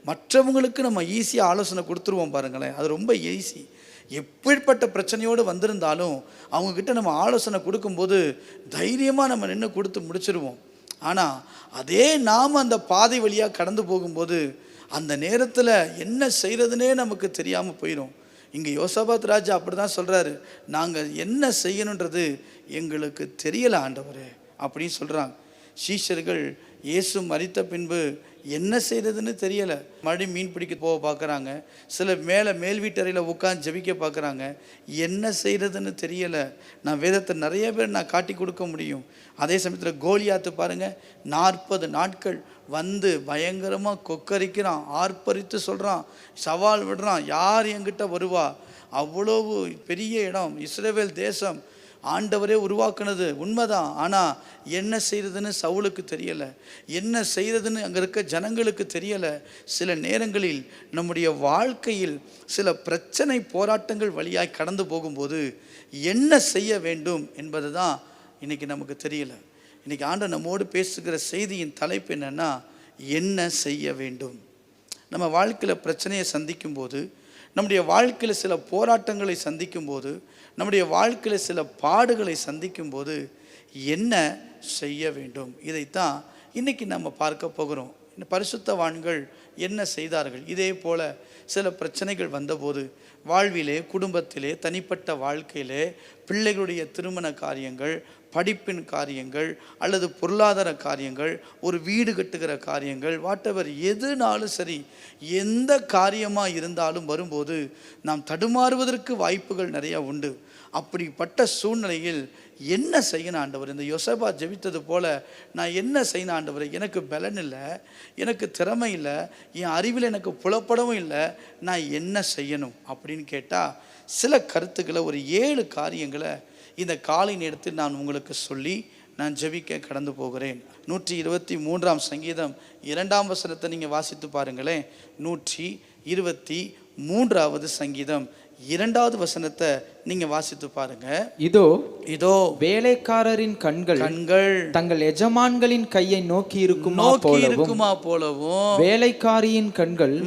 மற்றவங்களுக்கு நம்ம ஈஸியாக ஆலோசனை கொடுத்துருவோம் பாருங்களேன். அது ரொம்ப ஈஸி. எப்படிப்பட்ட பிரச்சனையோடு வந்திருந்தாலும் அவங்கக்கிட்ட நம்ம ஆலோசனை கொடுக்கும்போது தைரியமாக நம்ம நின்று கொடுத்து முடிச்சிடுவோம். ஆனால் அதே நாம் அந்த பாதை வழியாக கடந்து போகும்போது அந்த நேரத்தில் என்ன செய்கிறதுனே நமக்கு தெரியாமல் போயிடும். இங்கே யோசபாத் ராஜா அப்படி தான் சொல்கிறாரு, நாங்கள் என்ன செய்யணுன்றது எங்களுக்கு தெரியலை ஆண்டவரே அப்படின்னு சொல்கிறாங்க. சீஷர்கள் இயேசு மரித்த பின்பு என்ன செய்கிறதுன்னு தெரியலை. மறுபடியும் மீன் பிடிக்க போக பார்க்குறாங்க. சில மேல் வீட்டறையில் உட்காந்து ஜெபிக்க பார்க்குறாங்க. என்ன செய்கிறதுன்னு தெரியலை. நான் வேதத்தை நிறைய பேர் நான் காட்டி கொடுக்க முடியும். அதே சமயத்தில் கோலியாத்து பாருங்கள், 40 நாட்கள் வந்து பயங்கரமாக கொக்கரிக்கிறான், ஆர்ப்பரித்து சொல்கிறான், சவால் விடுறான், யார் என்கிட்ட வருவா? அவ்வளவு பெரிய இடம், இஸ்ரவேல் தேசம் ஆண்டவரே உருவாக்குனது உண்மைதான். ஆனால் என்ன செய்கிறதுன்னு சவுலுக்கு தெரியலை, என்ன செய்கிறதுன்னு அங்கே இருக்க ஜனங்களுக்கு தெரியலை. சில நேரங்களில் நம்முடைய வாழ்க்கையில் சில பிரச்சனை போராட்டங்கள் வழியாய் கடந்து போகும்போது என்ன செய்ய வேண்டும் என்பது தான் இன்றைக்கி நமக்கு தெரியலை. இன்றைக்கி ஆண்டவர் நம்மோடு பேசுகிற செய்தியின் தலைப்பு என்னென்னா, என்ன செய்ய வேண்டும். நம்ம வாழ்க்கையில் பிரச்சனையை சந்திக்கும்போது, நம்முடைய வாழ்க்கையில் சில போராட்டங்களை சந்திக்கும்போது, நம்முடைய வாழ்க்கையில் சில பாடுகளை சந்திக்கும்போது என்ன செய்ய வேண்டும், இதைத்தான் இன்றைக்கி நம்ம பார்க்க போகிறோம். பரிசுத்தவான்கள் என்ன செய்தார்கள்? இதே போல் சில பிரச்சனைகள் வந்தபோது வாழ்விலே, குடும்பத்திலே, தனிப்பட்ட வாழ்க்கையிலே, பிள்ளைகளுடைய திருமண காரியங்கள், படிப்பின் காரியங்கள், அல்லது பொருளாதார காரியங்கள், ஒரு வீடு கட்டுகிற காரியங்கள், வாட்டவர் எதுனாலும் சரி, எந்த காரியமாக இருந்தாலும் வரும்போது நாம் தடுமாறுவதற்கு வாய்ப்புகள் நிறையா உண்டு. அப்படிப்பட்ட சூழ்நிலையில் என்ன செய்யணும் ஆண்டவர்? இந்த யோசேபா ஜெபித்தது போல் நான் என்ன செய்யணும் ஆண்டவர்? எனக்கு பலன் இல்லை, எனக்கு திறமை இல்லை, என் அறிவில் எனக்கு புலப்படவும் இல்லை, நான் என்ன செய்யணும் அப்படின்னு கேட்டால் சில கருத்துக்களை, ஒரு 7 காரியங்களை இந்த காலை நேரத்தில் நான் உங்களுக்கு சொல்லி நான் ஜெபிக்க கடந்து போகிறேன். 123ஆம் சங்கீதம் 2ஆம் வசனத்தை நீங்கள் வாசித்து பாருங்களேன். 123வது சங்கீதம் 2வது வசனத்தை நீங்க வாசித்து பாருங்க. இதோ வேலைக்காரரின் கண்கள் தங்கள் எஜமான்களின் கையை நோக்கி இருக்குமா போலவும், வேலைக்காரியின் கண்கள்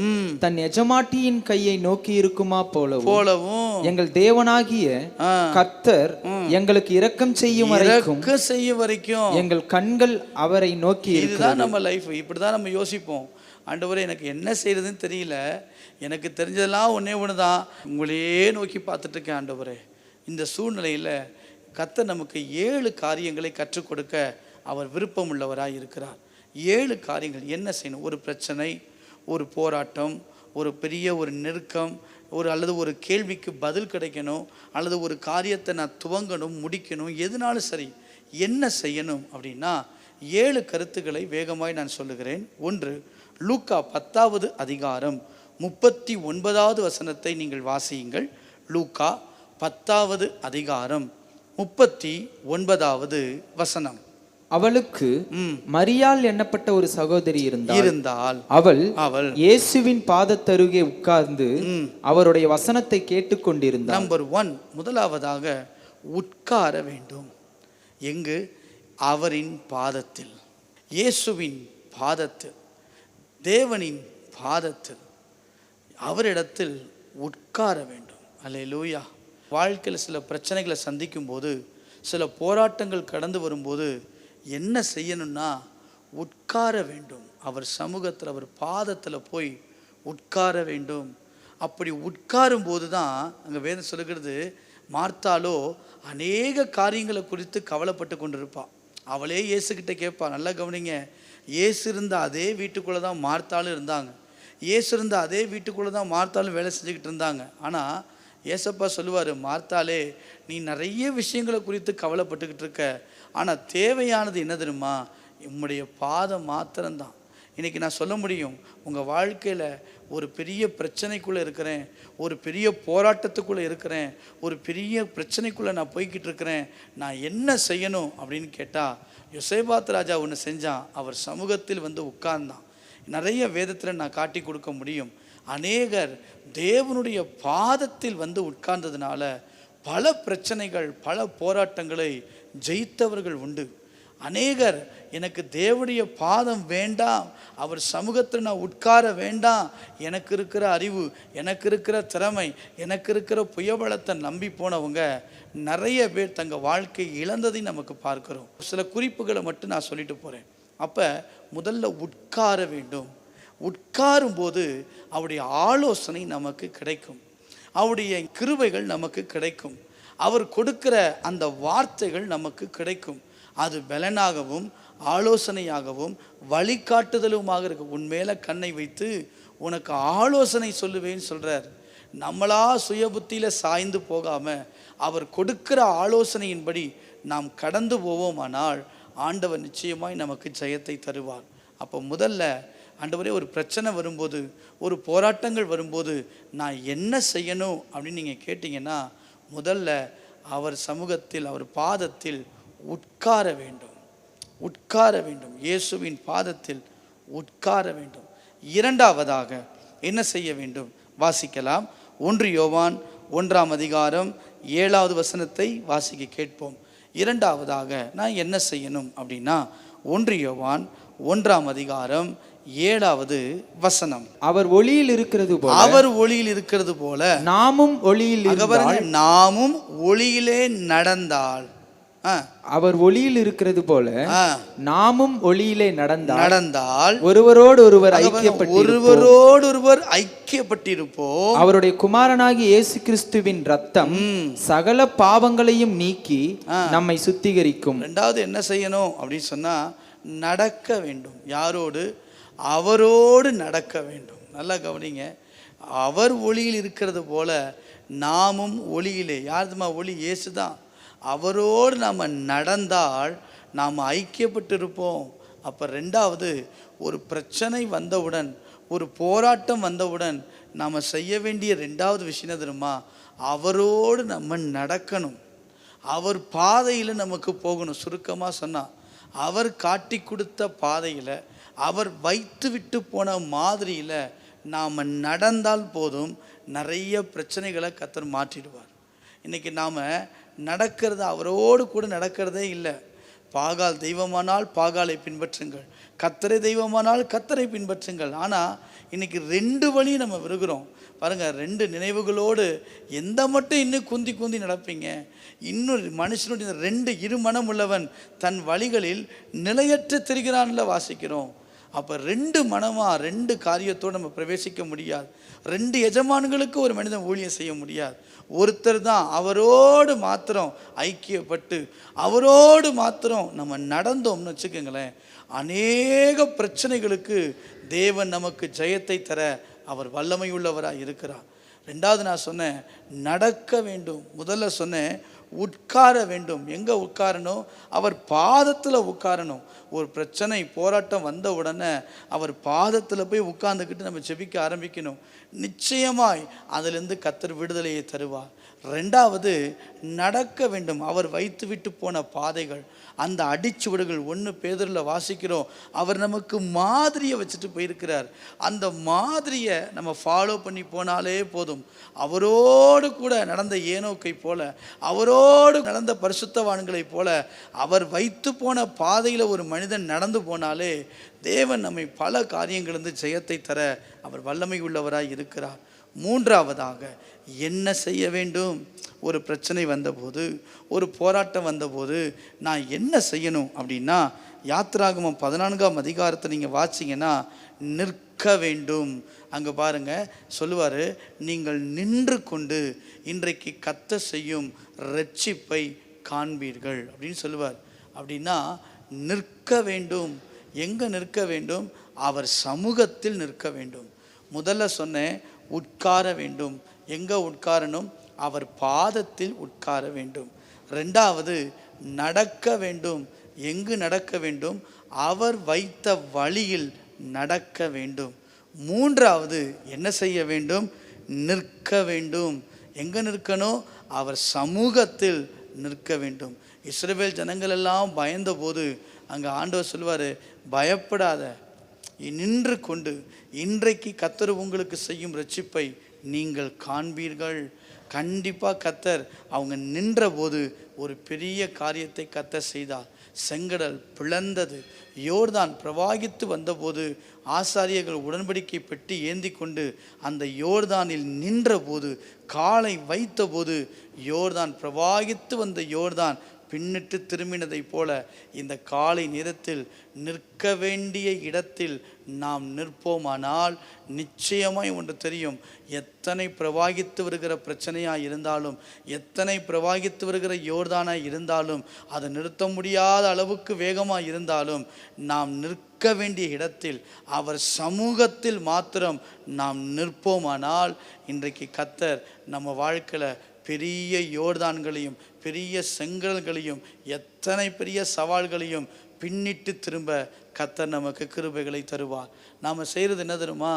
தன் எஜமாட்டியின் கையை நோக்கி இருக்குமா போலவும், எங்கள் தேவனாகிய கர்த்தர் எங்களுக்கு இரக்கம் செய்யும் வரைக்கும் எங்கள் கண்கள் அவரை நோக்கி. இதுதான் நம்ம லைஃப். இப்படிதான் நம்ம யோசிப்போம். ஆண்டவரே, எனக்கு என்ன செய்யறதுன்னு தெரியல, எனக்கு தெரிஞ்சதெல்லாம் ஒன்று தான், உங்களையே நோக்கி பார்த்துட்டு இருக்கேன் ஆண்டவரே. இந்த சூழ்நிலையில் கர்த்தர் நமக்கு 7 காரியங்களை கற்றுக் கொடுக்க அவர் விருப்பம் உள்ளவராக இருக்கிறார். 7 காரியங்கள் என்ன செய்யணும்? ஒரு பிரச்சனை, ஒரு போராட்டம், ஒரு பெரிய ஒரு நெருக்கம், அல்லது ஒரு கேள்விக்கு பதில் கிடைக்கணும், அல்லது ஒரு காரியத்தை நான் துவங்கணும், முடிக்கணும், எதுனாலும் சரி என்ன செய்யணும் அப்படின்னா 7 கருத்துக்களை வேகமாய் நான் சொல்லுகிறேன். 1, லூக்கா 10வது அதிகாரம் 39வது வசனத்தை நீங்கள் வாசியுங்கள். லூக்கா 10வது அதிகாரம் 39வது வசனம். அவளுக்கு மரியாள் எண்ணப்பட்ட ஒரு சகோதரி இருந்தால் அவள் இயேசுவின் பாதத்தருகே உட்கார்ந்து அவருடைய வசனத்தை கேட்டுக்கொண்டிருந்தாள். நம்பர் 1, முதலாவதாக உட்கார வேண்டும். எங்கு? அவரின் பாதத்தில், இயேசுவின் பாதத்தில், தேவனின் பாதத்தில், அவரிடத்தில் உட்கார வேண்டும். அல்லேலூயா. வாழ்க்கையில் சில பிரச்சனைகளை சந்திக்கும் போது, சில போராட்டங்கள் கடந்து வரும்போது என்ன செய்யணும்னா உட்கார வேண்டும். அவர் சமூகத்தில், அவர் பாதத்தில் போய் உட்கார வேண்டும். அப்படி உட்காரும் போது தான் அங்கே வேதம் சொல்லுகிறது, மார்த்தாலோ அநேக காரியங்களை குறித்து கவலைப்பட்டு கொண்டிருப்பாள். அவளே இயேசுக்கிட்ட கேட்பா. நல்லா கவனிங்க, இயேசு இருந்த அதே வீட்டுக்குள்ளே தான் மார்த்தாலும் இருந்தாங்க. இயேசு இருந்த அதே வீட்டுக்குள்ளே தான் மார்த்தாலும் வேலை செஞ்சுக்கிட்டு இருந்தாங்க. ஆனால் ஏசப்பா சொல்லுவார், மார்த்தாலே, நீ நிறைய விஷயங்களை குறித்து கவலைப்பட்டுக்கிட்டு இருக்க, ஆனால் தேவையானது என்ன தெரியுமா? உம்முடைய பாதம் மாத்திரம்தான். இன்றைக்கி நான் சொல்ல முடியும், உங்கள் வாழ்க்கையில் ஒரு பெரிய பிரச்சனைக்குள்ளே இருக்கிறேன், ஒரு பெரிய போராட்டத்துக்குள்ளே இருக்கிறேன், ஒரு பெரிய பிரச்சனைக்குள்ளே நான் போய்கிட்டு இருக்கிறேன், நான் என்ன செய்யணும் அப்படின்னு கேட்டால் யோசேபாத் ராஜா ஒன்று செஞ்சான். அவர் சமூகத்தில் வந்து உட்கார்ந்தான். நிறைய வேதத்தில் நான் காட்டி கொடுக்க முடியும். அநேகர் தேவனுடைய பாதத்தில் வந்து உட்கார்ந்ததுனால பல பிரச்சனைகள், பல போராட்டங்களை ஜெயித்தவர்கள் உண்டு. அநேகர் எனக்கு தேவனுடைய பாதம் வேண்டாம், அவர் சமூகத்தில் நான் உட்கார வேண்டாம், எனக்கு இருக்கிற அறிவு, எனக்கு இருக்கிற திறமை, எனக்கு இருக்கிற புயபலத்தை நம்பி போனவங்க நிறைய பேர் தங்கள் வாழ்க்கை இழந்ததை நமக்கு பார்க்கிறோம். சில குறிப்புகளை மட்டும் நான் சொல்லிட்டு போகிறேன். அப்போ முதல்ல உட்கார வேண்டும். உட்காரும்போது அவருடைய ஆலோசனை நமக்கு கிடைக்கும், அவருடைய கிருபைகள் நமக்கு கிடைக்கும், அவர் கொடுக்கிற அந்த வார்த்தைகள் நமக்கு கிடைக்கும். அது பலனாகவும் ஆலோசனையாகவும் வழிகாட்டுதலுமாக இருக்கு. உன் மேலே கண்ணை வைத்து உனக்கு ஆலோசனை சொல்லுவேன்னு சொல்கிறார். நம்மளா சுய புத்தியில் சாய்ந்து போகாமல் அவர் கொடுக்கிற ஆலோசனையின்படி நாம் கடந்து போவோமானால் ஆண்டவர் நிச்சயமாய் நமக்கு ஜெயத்தை தருவார். அப்போ முதல்ல ஆண்டவரே, ஒரு பிரச்சனை வரும்போது, ஒரு போராட்டங்கள் வரும்போது நான் என்ன செய்யணும் அப்படின்னு நீங்கள் கேட்டிங்கன்னா, முதல்ல அவர் சமூகத்தில், அவர் பாதத்தில் உட்கார வேண்டும். உட்கார வேண்டும், இயேசுவின் பாதத்தில் உட்கார வேண்டும். இரண்டாவதாக என்ன செய்ய வேண்டும்? வாசிக்கலாம். 1 யோவான் 1ஆம் அதிகாரம் 7வது வசனத்தை வாசிக்க கேட்போம். இரண்டாவதாக நான் என்ன செய்யணும் அப்படின்னா, 1 யோவான் 1ஆம் அதிகாரம் 7வது வசனம். அவர் ஒளியில் இருக்கிறது போல, அவர் ஒளியில் இருக்கிறது போல நாமும் ஒளியில் நாமும் ஒளியிலே நடந்தால், அவர் ஒளியில் இருக்கிறது போல நாமும் ஒளியிலே நடந்தால் ஒருவரோடு ஒருவர் ஐக்கியப்பட்டிருப்போம். அவருடைய குமாரனாகிய இயேசு கிறிஸ்துவின் இரத்தம் சகல பாவங்களையும் நீக்கி நம்மை சுத்திகரிக்கும். ரெண்டாவது என்ன செய்யணும் அப்படின்னு சொன்னா, நடக்க வேண்டும். யாரோடு? அவரோடு நடக்க வேண்டும். நல்லா கவனிங்க. அவர் ஒளியில் இருக்கிறது போல நாமும் ஒளியிலே. யாருமா ஒளி? இயேசு தான். அவரோடு நாம் நடந்தால் நாம் ஐக்கியப்பட்டிருப்போம். அப்போ ரெண்டாவது, ஒரு பிரச்சனை வந்தவுடன், ஒரு போராட்டம் வந்தவுடன் நாம் செய்ய வேண்டிய ரெண்டாவது விஷயம் தெரியுமா? அவரோடு நம்ம நடக்கணும். அவர் பாதையில் நமக்கு போகணும். சுருக்கமாக சொன்னால், அவர் காட்டி கொடுத்த பாதையில், அவர் வைத்து விட்டு போன மாதிரியில் நாம் நடந்தால் போதும், நிறைய பிரச்சனைகளை கர்த்தர் மாற்றிடுவார். இன்றைக்கி நாம் நடக்கிறது, அவரோடு கூட நடக்கிறதே இல்லை. பாகால் தெய்வமானால் பாகாலை பின்பற்றுங்கள், கர்த்தரை தெய்வமானால் கர்த்தரை பின்பற்றுங்கள். ஆனால் இன்றைக்கி 2 வழி நம்ம விரும்புகிறோம். பாருங்கள், 2 நினைவுகளோடு எந்த மட்டும் இன்னும் குந்தி குந்தி நடப்பீங்க? இன்னொரு மனுஷனுடைய 2 இருமனம் உள்ளவன் தன் வழிகளில் நிலையற்று திரிகிறான்ல வாசிக்கிறோம். அப்போ 2 மனமாக 2 காரியத்தோடு நம்ம பிரவேசிக்க முடியாது. 2 எஜமான்களுக்கு ஒரு மனிதன் ஊழியம் செய்ய முடியாது. ஒருத்தர் தான். அவரோடு மாத்திரம் ஐக்கியப்பட்டு அவரோடு மாத்திரம் நம்ம நடந்தோம்னு வச்சுக்கோங்களேன், அநேக பிரச்சனைகளுக்கு தேவன் நமக்கு ஜெயத்தை தர அவர் வல்லமையுள்ளவராக இருக்கிறார். ரெண்டாவது நான் சொன்னேன், நடக்க வேண்டும். முதல்ல சொன்னேன், உட்கார வேண்டும். எங்கே உட்காரணும்? அவர் பாதத்தில் உட்காரணும். ஒரு பிரச்சனை, போராட்டம் வந்த உடனே அவர் பாதத்தில் போய் உட்கார்ந்துக்கிட்டு நம்ம ஜெபிக்க ஆரம்பிக்கணும். நிச்சயமாய் அதிலிருந்து கர்த்தர் விடுதலையை தருவார். ரெண்டாவது, நடக்க வேண்டும். அவர் வைத்து விட்டு போன பாதைகள், அந்த அடிச்சுவடுகள். 1 பேதுருவில் வாசிக்கிறோம், அவர் நமக்கு மாதிரியை வச்சுட்டு போயிருக்கிறார். அந்த மாதிரியை நம்ம ஃபாலோ பண்ணி போனாலே போதும். அவரோடு கூட நடந்த ஏனோக்கை போல, அவரோடு நடந்த பரிசுத்தவான்களை போல, அவர் வைத்து போன பாதையில் ஒரு மனிதன் நடந்து போனாலே தேவன் நம்மை பல காரியங்களிலிருந்து ஜெயத்தை தர அவர் வல்லமை உள்ளவராய் இருக்கிறார். மூன்றாவதாக என்ன செய்ய வேண்டும்? ஒரு பிரச்சனை வந்தபோது, ஒரு போராட்டம் வந்தபோது நான் என்ன செய்யணும் அப்படின்னா, யாத்திராகமம் 14ஆம் அதிகாரத்தை நீங்கள் வாசிங்கன்னா, நிற்க வேண்டும். அங்கே பாருங்கள் சொல்லுவார், நீங்கள் நின்று கொண்டு இன்றைக்கு கர்த்தர் செய்யும் இரட்சிப்பை காண்பீர்கள் அப்படின்னு சொல்லுவார். அப்படின்னா நிற்க வேண்டும். எங்கே நிற்க வேண்டும்? அவர் சமூகத்தில் நிற்க வேண்டும். முதல்ல சொன்னேன், உட்கார வேண்டும். எங்கே உட்காரணும்? அவர் பாதத்தில் உட்கார வேண்டும். ரெண்டாவது, நடக்க வேண்டும். எங்கு நடக்க வேண்டும்? அவர் வைத்த வழியில் நடக்க வேண்டும். மூன்றாவது என்ன செய்ய வேண்டும்? நிற்க வேண்டும். எங்கே நிற்கணும்? அவர் சமூகத்தில் நிற்க வேண்டும். இஸ்ரவேல் ஜனங்கள் எல்லாம் பயந்தபோது அங்கே ஆண்டவர் சொல்லுவார், பயப்படாத, நின்று கொண்டு இன்றைக்கு கர்த்தர் உங்களுக்கு செய்யும் இரட்சிப்பை நீங்கள் காண்பீர்கள். கண்டிப்பாக கர்த்தர் அவங்க நின்ற போது ஒரு பெரிய காரியத்தை கர்த்தர் செய்தார். செங்கடல் பிளந்தது. யோர்தான் பிரவாகித்து வந்தபோது ஆசாரியர்கள் உடன்படிக்கை பெட்டி ஏந்தி கொண்டு அந்த யோர்தானில் நின்ற போது, காலை வைத்த போது யோர்தான் பிரவாகித்து வந்த யோர்தான் பின்னிட்டு திரும்பினதைப் போல இந்த காலை நேரத்தில் நிற்க வேண்டிய இடத்தில் நாம் நிற்போமானால் நிச்சயமாய் ஒன்று தெரியும். எத்தனை பிரவாகித்து வருகிற பிரச்சனையாக இருந்தாலும், எத்தனை பிரவாகித்து வருகிற யோர்தானாக இருந்தாலும், அதை நிறுத்த முடியாத அளவுக்கு வேகமாக இருந்தாலும், நாம் நிற்க வேண்டிய இடத்தில் அவர் சமூகத்தில் மாத்திரம் நாம் நிற்போமானால் இன்றைக்கு கர்த்தர் நம்ம வாழ்க்கையில் பெரிய யோர்தான்களையும் பெரிய செங்கல்களையும் எத்தனை பெரிய சவால்களையும் பின்னிட்டு திரும்ப கர்த்தர் நமக்கு கிருபைகளை தருவார். நாம் செய்கிறது என்ன தெரியுமா?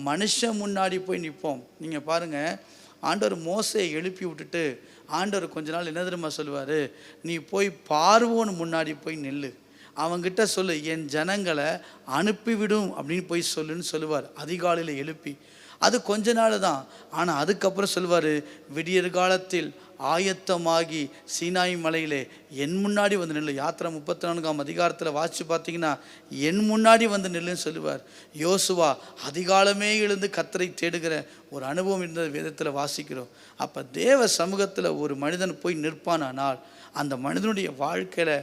மனுஷன் முன்னாடி போய் நிற்போம். நீங்கள் பாருங்கள், ஆண்டவர் மோசையை எழுப்பி விட்டுட்டு ஆண்டவர் கொஞ்ச நாள் என்ன தெரியுமா சொல்லுவார்? நீ போய் பார்வோன் முன்னாடி போய் நில்லு, அவங்கிட்ட சொல்லு என் ஜனங்களை அனுப்பிவிடும் அப்படின்னு போய் சொல்லுன்னு சொல்லுவார். அதிகாலையில் எழுப்பி அது கொஞ்ச நாள் தான். ஆனால் அதுக்கப்புறம் சொல்வார், விடியற் காலத்தில் ஆயத்தமாகி சீனாய் மலையிலே என் முன்னாடி வந்து நில்லு. யாத்திரை 34ஆம் அதிகாரத்தில் வாசித்து பார்த்தீங்கன்னா என் முன்னாடி வந்து நில்லுன்னு சொல்லுவார். யோசுவா அதிகாலமே எழுந்து கர்த்தரை தேடுகிற ஒரு அனுபவம் இருந்த வேதத்தில் வாசிக்கிறோம். அப்போ தேவ சமூகத்தில் ஒரு மனிதன் போய் நிற்பானால் அந்த மனிதனுடைய வாழ்க்கையில்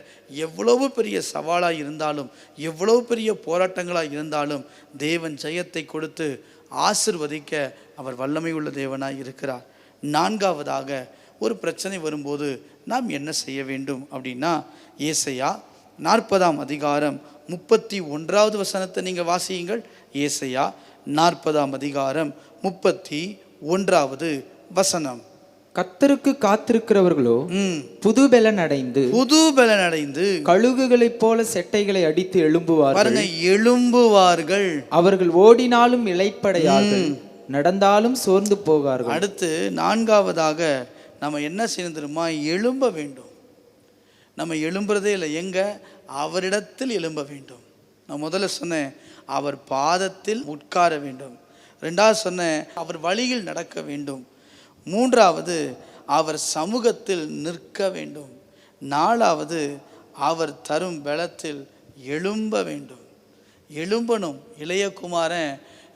எவ்வளவு பெரிய சவாலாக இருந்தாலும், எவ்வளவு பெரிய போராட்டங்களாக இருந்தாலும் தேவன் ஜெயத்தை கொடுத்து ஆசிர்வதிக்க அவர் வல்லமை உள்ள தேவனாய் இருக்கிறார். நான்காவதாக, ஒரு பிரச்சனை வரும்போது நாம் என்ன செய்ய வேண்டும் அப்படின்னா, ஏசாயா 40ஆம் அதிகாரம் 31வது வசனத்தை நீங்கள் வாசியுங்கள். ஏசாயா 40ஆம் அதிகாரம் 31வது வசனம். கர்த்தருக்கு காத்திருக்கிறவர்களோ புது பலன் அடைந்து கழுகுகளைப் போல செட்டைகளை அடித்து எழும்புவார்கள். எழும்புவார்கள். அவர்கள் ஓடினாலும் இளைப்படையார்கள், நடந்தாலும் சோர்ந்து போகார்கள். அடுத்து நான்காவதாக நம்ம என்ன செய்யணும் தெரியுமா? எழும்ப வேண்டும். நம்ம எழும்புறதே இல்லை. எங்க? அவரிடத்தில் எழும்ப வேண்டும். நான் முதல்ல சொன்னேன் அவர் பாதத்தில் உட்கார வேண்டும். ரெண்டாவது சொன்னேன் அவர் வழியில் நடக்க வேண்டும். மூன்றாவது அவர் சமூகத்தில் நிற்க வேண்டும். நாலாவது அவர் தரும் பலத்தில் எழும்ப வேண்டும். எழும்பணும். இளையகுமாரன்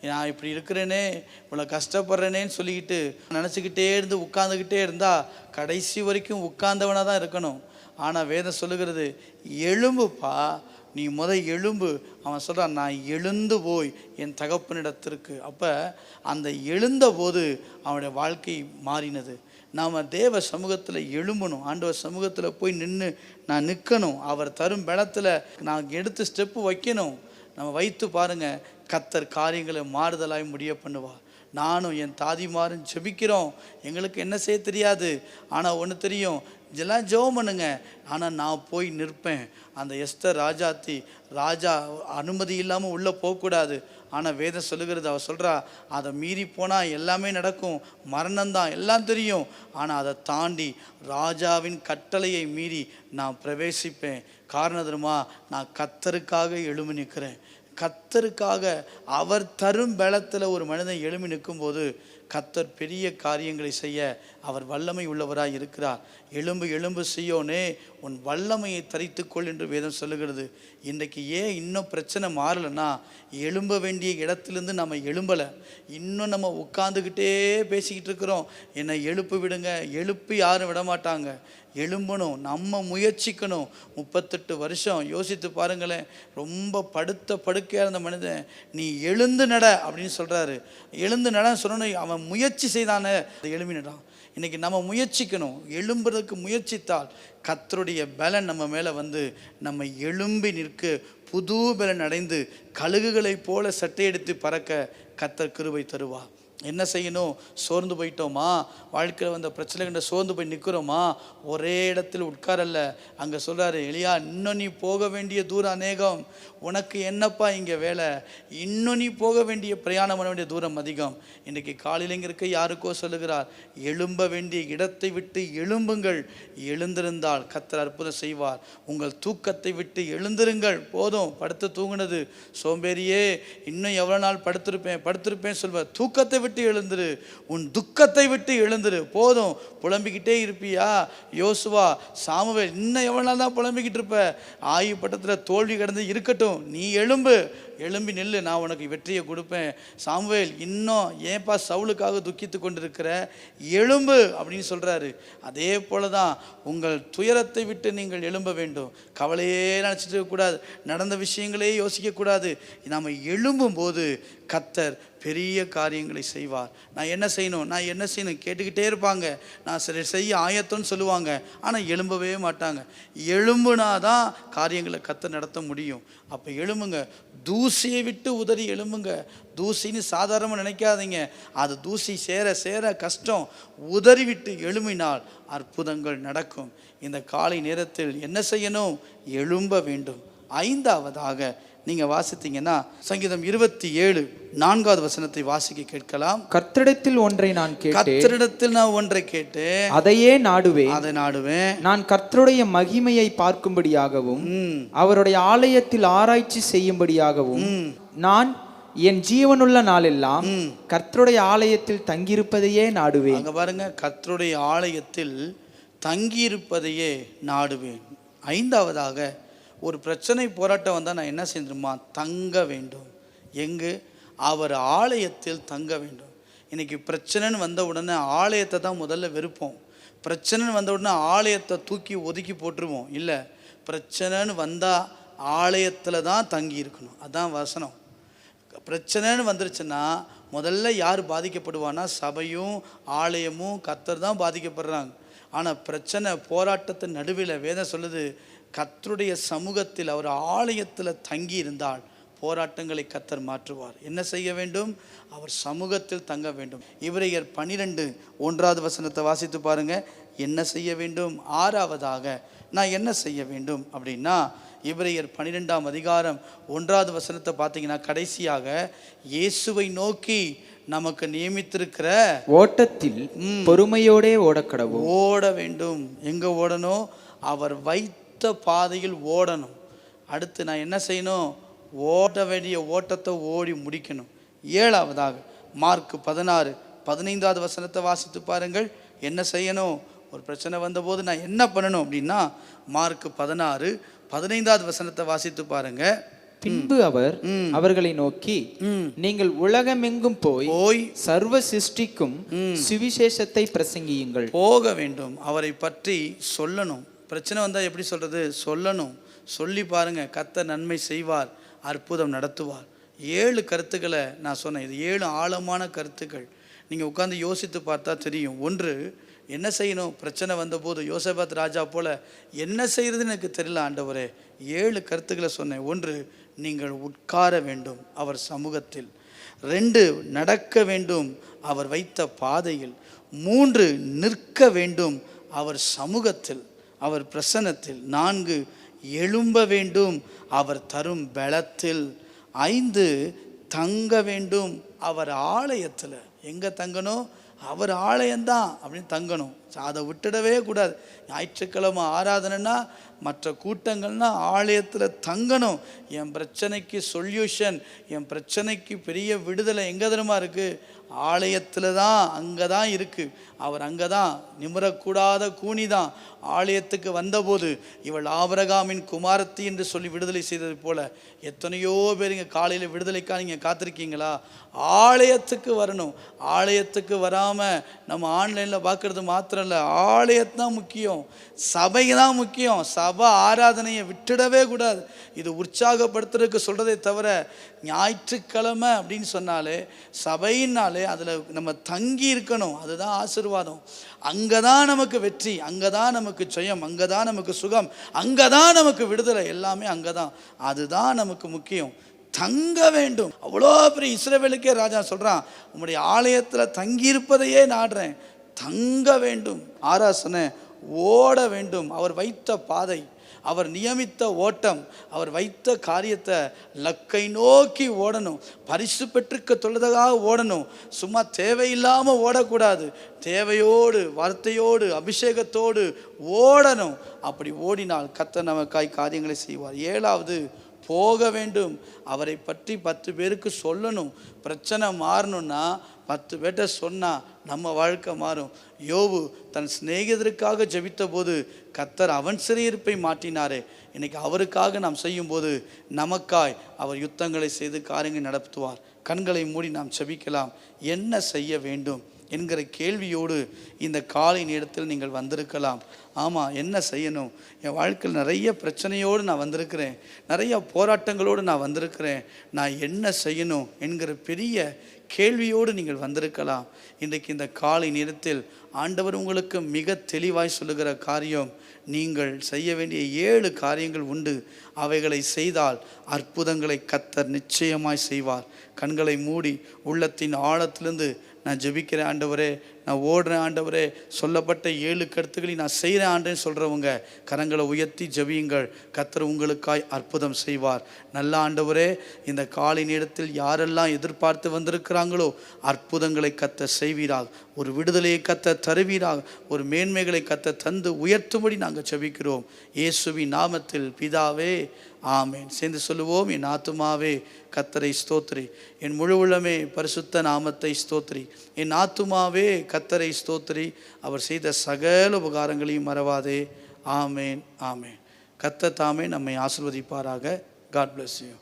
நான் இப்படி இருக்கிறேனே, இவ்வளோ கஷ்டப்படுறேனேன்னு சொல்லிக்கிட்டு நினச்சிக்கிட்டே இருந்து உட்கார்ந்துக்கிட்டே இருந்தால் கடைசி வரைக்கும் உட்கார்ந்தவனாக தான் இருக்கணும். ஆனால் வேதம் சொல்லுகிறது, எழும்புப்பா, நீ எழும்பு. அவன் சொல்கிறான், நான் எழுந்து போய் என் தகப்பனிடத்திற்கு. அப்போ அந்த எழுந்த போது அவனுடைய வாழ்க்கை மாறினது. நாம் தேவ சமூகத்தில் எழும்பணும். ஆண்டவர் சமூகத்தில் போய் நின்று நான் நிற்கணும். அவர் தரும் பலத்தில் நான் எடுத்து ஸ்டெப்பு வைக்கணும். நம்ம வைத்து பாருங்கள், கர்த்தர் காரியங்களை மாறுதலாய் முடிய பண்ணுவார். நானும் என் தாதிமாரும் ஜெபிக்கிறோம். எங்களுக்கு என்ன செய்ய தெரியாது, ஆனால் ஒன்று தெரியும், இதெல்லாம் ஜெபம் பண்ணுங்க. ஆனால் நான் போய் நிற்பேன். அந்த எஸ்தர் ராஜா அனுமதி இல்லாமல் உள்ளே போகக்கூடாது. ஆனால் வேதம் சொல்லுகிறது, அவள் சொல்கிறா, அதை மீறி போனால் எல்லாமே நடக்கும், மரணம்தான், எல்லாம் தெரியும். ஆனால் அதை தாண்டி ராஜாவின் கட்டளையை மீறி நான் பிரவேசிப்பேன். காரணம் தெரியுமா? நான் கர்த்தருக்காக எழும்பி நிற்கிறேன். கர்த்தருக்காக அவர் தரும் பலத்தில் ஒரு மனிதன் எழும்பி நிற்கும்போது கர்த்தர் பெரிய காரியங்களை செய்ய அவர் வல்லமை உள்ளவராய் இருக்கிறார். எழும்பு சீயோனே, உன் வல்லமையை தரித்துக்கொள் என்று வேதம் சொல்லுகிறது. இன்றைக்கு ஏன் இன்னும் பிரச்சனை மாறலைன்னா, எழும்ப வேண்டிய இடத்துலேருந்து நம்ம எழும்பலை. இன்னும் நம்ம உட்காந்துக்கிட்டே பேசிக்கிட்டு இருக்கிறோம். என்னை எழுப்பி விடுங்க. எழுப்பி யாரும் விட மாட்டாங்க. எழும்பணும். நம்ம முயற்சிக்கணும். 38 வருஷம் யோசித்து பாருங்களேன். ரொம்ப படுக்கையாக இருந்த மனிதன் நீ எழுந்து நட அப்படின்னு சொல்கிறாரு. எழுந்து நடன்னு சொல்லணும். அவன் முயற்சி செய்தானே, எழுப்பி நடான். இன்றைக்கி நம்ம முயற்சிக்கணும். எழும்புறதுக்கு முயற்சித்தால் கர்த்தருடைய பலன் நம்ம மேலே வந்து நம்ம எழும்பி நிற்க புது பலன் அடைந்து கழுகுகளைப் போல சட்டையெடுத்து பறக்க கர்த்தர் கிருபை தருவார். என்ன செய்யணும்? சோர்ந்து போயிட்டோமா? வாழ்க்கையில் வந்த பிரச்சனைகிட்ட சோர்ந்து போய் நிற்கிறோமா? ஒரே இடத்தில் உட்காரல்ல. அங்கே சொல்கிறாரு, எலியா, இன்னும் நீ போக வேண்டிய தூரம் அநேகம். உனக்கு என்னப்பா இங்கே வேலை? இன்னும் நீ போக வேண்டிய பிரயாணம் பண்ண வேண்டிய தூரம் அதிகம். இன்றைக்கி காலையில் இங்கே இருக்க யாருக்கோ சொல்லுகிறார், எழும்ப வேண்டிய இடத்தை விட்டு எழும்புங்கள். எழுந்திருந்தால் கர்த்தர் அற்புதம் செய்வார். உங்கள் தூக்கத்தை விட்டு எழுந்திருங்கள். போதும், படுத்து தூங்குனது. சோம்பேறியே, இன்னும் எவ்வளோ நாள் படுத்திருப்பேன் சொல்வார். தூக்கத்தை விட்டு எழுந்துரு. உன் துக்கத்தை விட்டு எழுந்துரு. போதும், புலம்பிக்கிட்டே இருப்பியா? யோசுவா, சாமுவேல், இன்னும் எவ்வளோ நாள் தான் புலம்பிக்கிட்டு இருப்ப? ஆயு பட்டத்தில் தோல்வி கடந்து இருக்கட்டும். நீ எழும்பு. எழும்பி நில்லு, நான் உனக்கு வெற்றியை கொடுப்பேன். சாமுவேல் இன்னும் ஏன்பா சவுலுக்காக துக்கித்து கொண்டிருக்கிற, எழும்பு அப்படின்னு சொல்கிறாரு. அதே போல தான் உங்கள் துயரத்தை விட்டு நீங்கள் எழும்ப வேண்டும். கவலையே நினச்சிட்டு இருக்கக்கூடாது, நடந்த விஷயங்களே யோசிக்கக்கூடாது. நாம் எழும்பும்போது கர்த்தர் பெரிய காரியங்களை செய்வார். நான் என்ன செய்யணும் கேட்டுக்கிட்டே இருப்பாங்க. நான் சரி செய்ய ஆயத்தம்னு சொல்லுவாங்க, ஆனால் எழும்பவே மாட்டாங்க. எழும்புனாதான் காரியங்களை கர்த்தர் நடத்த முடியும். அப்போ எழும்புங்க, தூசியை விட்டு உதறி எழும்புங்க. தூசின்னு சாதாரணமாக நினைக்காதீங்க, அது தூசி சேர சேர கஷ்டம். உதறி விட்டு எழும்பினால் அற்புதங்கள் நடக்கும். இந்த காலை நேரத்தில் என்ன செய்யணும்? எழும்ப வேண்டும். ஐந்தாவதாக நீங்க வாசித்தீங்கன்னா சங்கீதம் 27:4 வசனத்தை வாசிக்க கேட்கலாம். கர்த்தரிடத்தில் ஒன்றை நான் கேட்டேன், அதையே நாடுவேன். நான் கர்த்தருடைய மகிமையை பார்க்கும்படியாகவும் அவருடைய ஆலயத்தில் ஆராய்ச்சி செய்யும்படியாகவும் நான் என் ஜீவனுள்ள நாளெல்லாம் கர்த்தருடைய ஆலயத்தில் தங்கியிருப்பதையே நாடுவேன். அங்க பாருங்க, கர்த்தருடைய ஆலயத்தில் தங்கியிருப்பதையே நாடுவேன். ஐந்தாவதாக ஒரு பிரச்சனை போராட்டம் வந்தால் நான் என்ன செஞ்சிருமா? தங்க வேண்டும். எங்கு? அவர் ஆலயத்தில் தங்க வேண்டும். இன்னைக்கு பிரச்சனைன்னு வந்த உடனே ஆலயத்தை தான் முதல்ல வெறுப்போம். பிரச்சனைன்னு வந்த உடனே ஆலயத்தை தூக்கி ஒதுக்கி போட்டுருவோம். இல்லை, பிரச்சனைன்னு வந்தால் ஆலயத்தில் தான் தங்கி இருக்கணும். அதான் வசனம். பிரச்சனைன்னு வந்துருச்சுன்னா முதல்ல யார் பாதிக்கப்படுவான்னா சபையும் ஆலயமும் கர்த்தர் தான் பாதிக்கப்படுறாங்க. ஆனால் பிரச்சனை போராட்டத்தின் நடுவில் வேதம் சொல்லுது, கர்த்தருடைய சமூகத்தில் அவர் ஆலயத்தில் தங்கி இருந்தால் போராட்டங்களை கர்த்தர் மாற்றுவார். என்ன செய்ய வேண்டும்? அவர் சமூகத்தில் தங்க வேண்டும். எபிரெயர் 12:1 வசனத்தை வாசித்து பாருங்க. என்ன செய்ய வேண்டும்? ஆறாவதாக நான் என்ன செய்ய வேண்டும் அப்படின்னா, எபிரெயர் 12:1 வசனத்தை பார்த்தீங்கன்னா கடைசியாக இயேசுவை நோக்கி நமக்கு நியமித்திருக்கிற ஓட்டத்தில் பொறுமையோடே ஓடக்கடவும். ஓட வேண்டும். எங்க ஓடணும்? அவர் வைத்த பாதையில் ஓடணும். அடுத்து நான் என்ன செய்யணும்? ஓட வேண்டிய ஓட்டத்தை ஓடி முடிக்கணும். ஏழாவதாக மார்க் 16:15 வசனத்தை வாசித்து பாருங்கள். என்ன செய்யணும்? ஒரு பிரச்சனை வந்தபோது நான் என்ன பண்ணணும் அப்படின்னா, மார்க் 16:15 வசனத்தை வாசித்து பாருங்க. பின்பு அவர் அவர்களை நோக்கி, நீங்கள் உலகமெங்கும் போய் சர்வ சிருஷ்டிக்கும் சுவிசேஷத்தை பிரசங்கியுங்கள். போக வேண்டும், அவரை பற்றி சொல்லணும். பிரச்சனை வந்தால் எப்படி சொல்கிறது? சொல்லணும். சொல்லி பாருங்க, கர்த்தர் நன்மை செய்வார், அற்புதம் நடத்துவார். 7 கருத்துக்களை நான் சொன்னேன். இது 7 ஆழமான கருத்துக்கள். நீங்கள் உட்காந்து யோசித்து பார்த்தா தெரியும். ஒன்று, என்ன செய்யணும்? பிரச்சனை வந்தபோது யோசபாத் ராஜா போல என்ன செய்யறதுன்னு எனக்கு தெரியல ஆண்டவரே. 7 கருத்துக்களை சொன்னேன். ஒன்று, நீங்கள் உட்கார வேண்டும் அவர் சமூகத்தில். 2, நடக்க வேண்டும் அவர் வைத்த பாதையில். 3, நிற்க வேண்டும் அவர் சமூகத்தில், அவர் பிரசன்னத்தில். 4, எழும்ப வேண்டும் அவர் தரும் பலத்தில். 5, தங்க வேண்டும் அவர் ஆலயத்தில். எங்கே தங்கணும்? அவர் ஆலயம்தான் அப்படின்னு தங்கணும். அதை விட்டுடவே கூடாது. ஞாயிற்றுக்கிழமை ஆராதனைன்னா, மற்ற கூட்டங்கள்னா ஆலயத்தில் தங்கணும். என் பிரச்சனைக்கு சொல்யூஷன், என் பிரச்சனைக்கு பெரிய விடுதலை எங்கே தெரியுமா இருக்குது? ஆலயத்தில் தான். அங்கே தான் இருக்குது. அவர் அங்கே தான். நிமிரக்கூடாத கூனி தான். ஆலயத்துக்கு வந்தபோது இவள் ஆபிரகாமின் குமாரத்தி என்று சொல்லி விடுதலை செய்தது போல எத்தனையோ பேர் இங்கே காலையில் விடுதலைக்காக நீங்கள் காத்திருக்கீங்களா? ஆலயத்துக்கு வரணும். ஆலயத்துக்கு வராமல் நம்ம ஆன்லைனில் பார்க்குறது மாத்திரம் இல்லை, ஆலயத்தான் முக்கியம், சபை தான் முக்கியம். சபை ஆராதனையை விட்டுடவே கூடாது. இது உற்சாகப்படுத்துறதுக்கு சொல்கிறதே தவிர, ஞாயிற்றுக்கிழமை அப்படின்னு சொன்னாலே சபையினாலே அதில் நம்ம தங்கி இருக்கணும். அதுதான் ஆசீர்வாதம். அங்கே தான் நமக்கு வெற்றி, அங்கே தான் நமக்கு ஜெயம், அங்கே தான் நமக்கு சுகம், அங்கே தான் நமக்கு விடுதலை. எல்லாமே அங்கே தான். அதுதான் நமக்கு முக்கியம். தங்க வேண்டும். அவ்வளோ பெரிய இஸ்ரவேலுக்கே ராஜா சொல்கிறான், உம்முடைய ஆலயத்தில் தங்கியிருப்பதையே நாடுறேன். தங்க வேண்டும். ஆராசனை ஓட வேண்டும். அவர் வைத்த பாதை, அவர் நியமித்த ஓட்டம், அவர் வைத்த காரியத்தை லக்கை நோக்கி ஓடணும். பரிசு பெற்றுக்க தொழுதகாக ஓடணும். சும்மா தேவையில்லாமல் ஓடக்கூடாது. தேவையோடு, வார்த்தையோடு, அபிஷேகத்தோடு ஓடணும். அப்படி ஓடினால் கர்த்தர் நமக்காய் காரியங்களை செய்வார். 7வது, போக வேண்டும். அவரை பற்றி 10 பேருக்கு சொல்லணும். பிரச்சனை மாறணும்னா 10 பேர்ட்ட சொன்னால் நம்ம வாழ்க்கை மாறும். யோபு தன் சிநேகிதருக்காக ஜெபித்த போது கர்த்தர் அவன் சிறையிருப்பை மாற்றினாரே. இன்னைக்கு அவருக்காக நாம் செய்யும்போது நமக்காய் அவர் யுத்தங்களை செய்து காரியங்களை நடத்துவார். கண்களை மூடி நாம் ஜெபிக்கலாம். என்ன செய்ய வேண்டும் என்கிற கேள்வியோடு இந்த காலை நேரத்தில் நீங்கள் வந்திருக்கலாம். ஆமாம், என்ன செய்யணும்? என் வாழ்க்கையில் நிறைய பிரச்சனையோடு நான் வந்திருக்கிறேன், நிறைய போராட்டங்களோடு நான் வந்திருக்கிறேன், நான் என்ன செய்யணும் என்கிற பெரிய கேள்வியோடு நீங்கள் வந்திருக்கலாம். இன்றைக்கு இந்த காலை நேரத்தில் ஆண்டவர் உங்களுக்கு மிக தெளிவாய் சொல்லுகிற காரியம், நீங்கள் செய்ய வேண்டிய 7 காரியங்கள் உண்டு. அவைகளை செய்தால் அற்புதங்களை கர்த்தர் நிச்சயமாய் செய்வார். கண்களை மூடி உள்ளத்தின் ஆழத்திலிருந்து நான் ஜெபிக்கிறேன் ஆண்டவரே, நான் ஓடுறேன் ஆண்டவரே, சொல்லப்பட்ட 7 கருத்துக்களை நான் செய்கிறேன் ஆண்டேன்னு சொல்கிறவங்க கரங்களை உயர்த்தி ஜெபியுங்கள். கர்த்தர் உங்களுக்காய் அற்புதம் செய்வார். நல்ல ஆண்டவரே, இந்த காலை நேரத்தில் யாரெல்லாம் எதிர்பார்த்து வந்திருக்கிறாங்களோ அற்புதங்களை கர்த்தர் செய்வீராக, ஒரு விடுதலையை கர்த்தர் தருவீராக, ஒரு மேன்மைகளை கர்த்தர் தந்து உயர்த்தும்படி நாங்கள் ஜெபிக்கிறோம் இயேசுவின் நாமத்தில் பிதாவே, ஆமேன். சேர்ந்து சொல்லுவோம். என் ஆத்துமாவே கர்த்தரை ஸ்தோத்திரி, என் முழு உள்ளமே பரிசுத்த நாமத்தை ஸ்தோத்திரி. என் ஆத்துமாவே கர்த்தரை ஸ்தோத்திரி, அவர் செய்த சகல உபகாரங்களையும் மறவாதே. ஆமேன், ஆமேன். கர்த்தர் தாமே நம்மை ஆசீர்வதிப்பாராக. God bless you.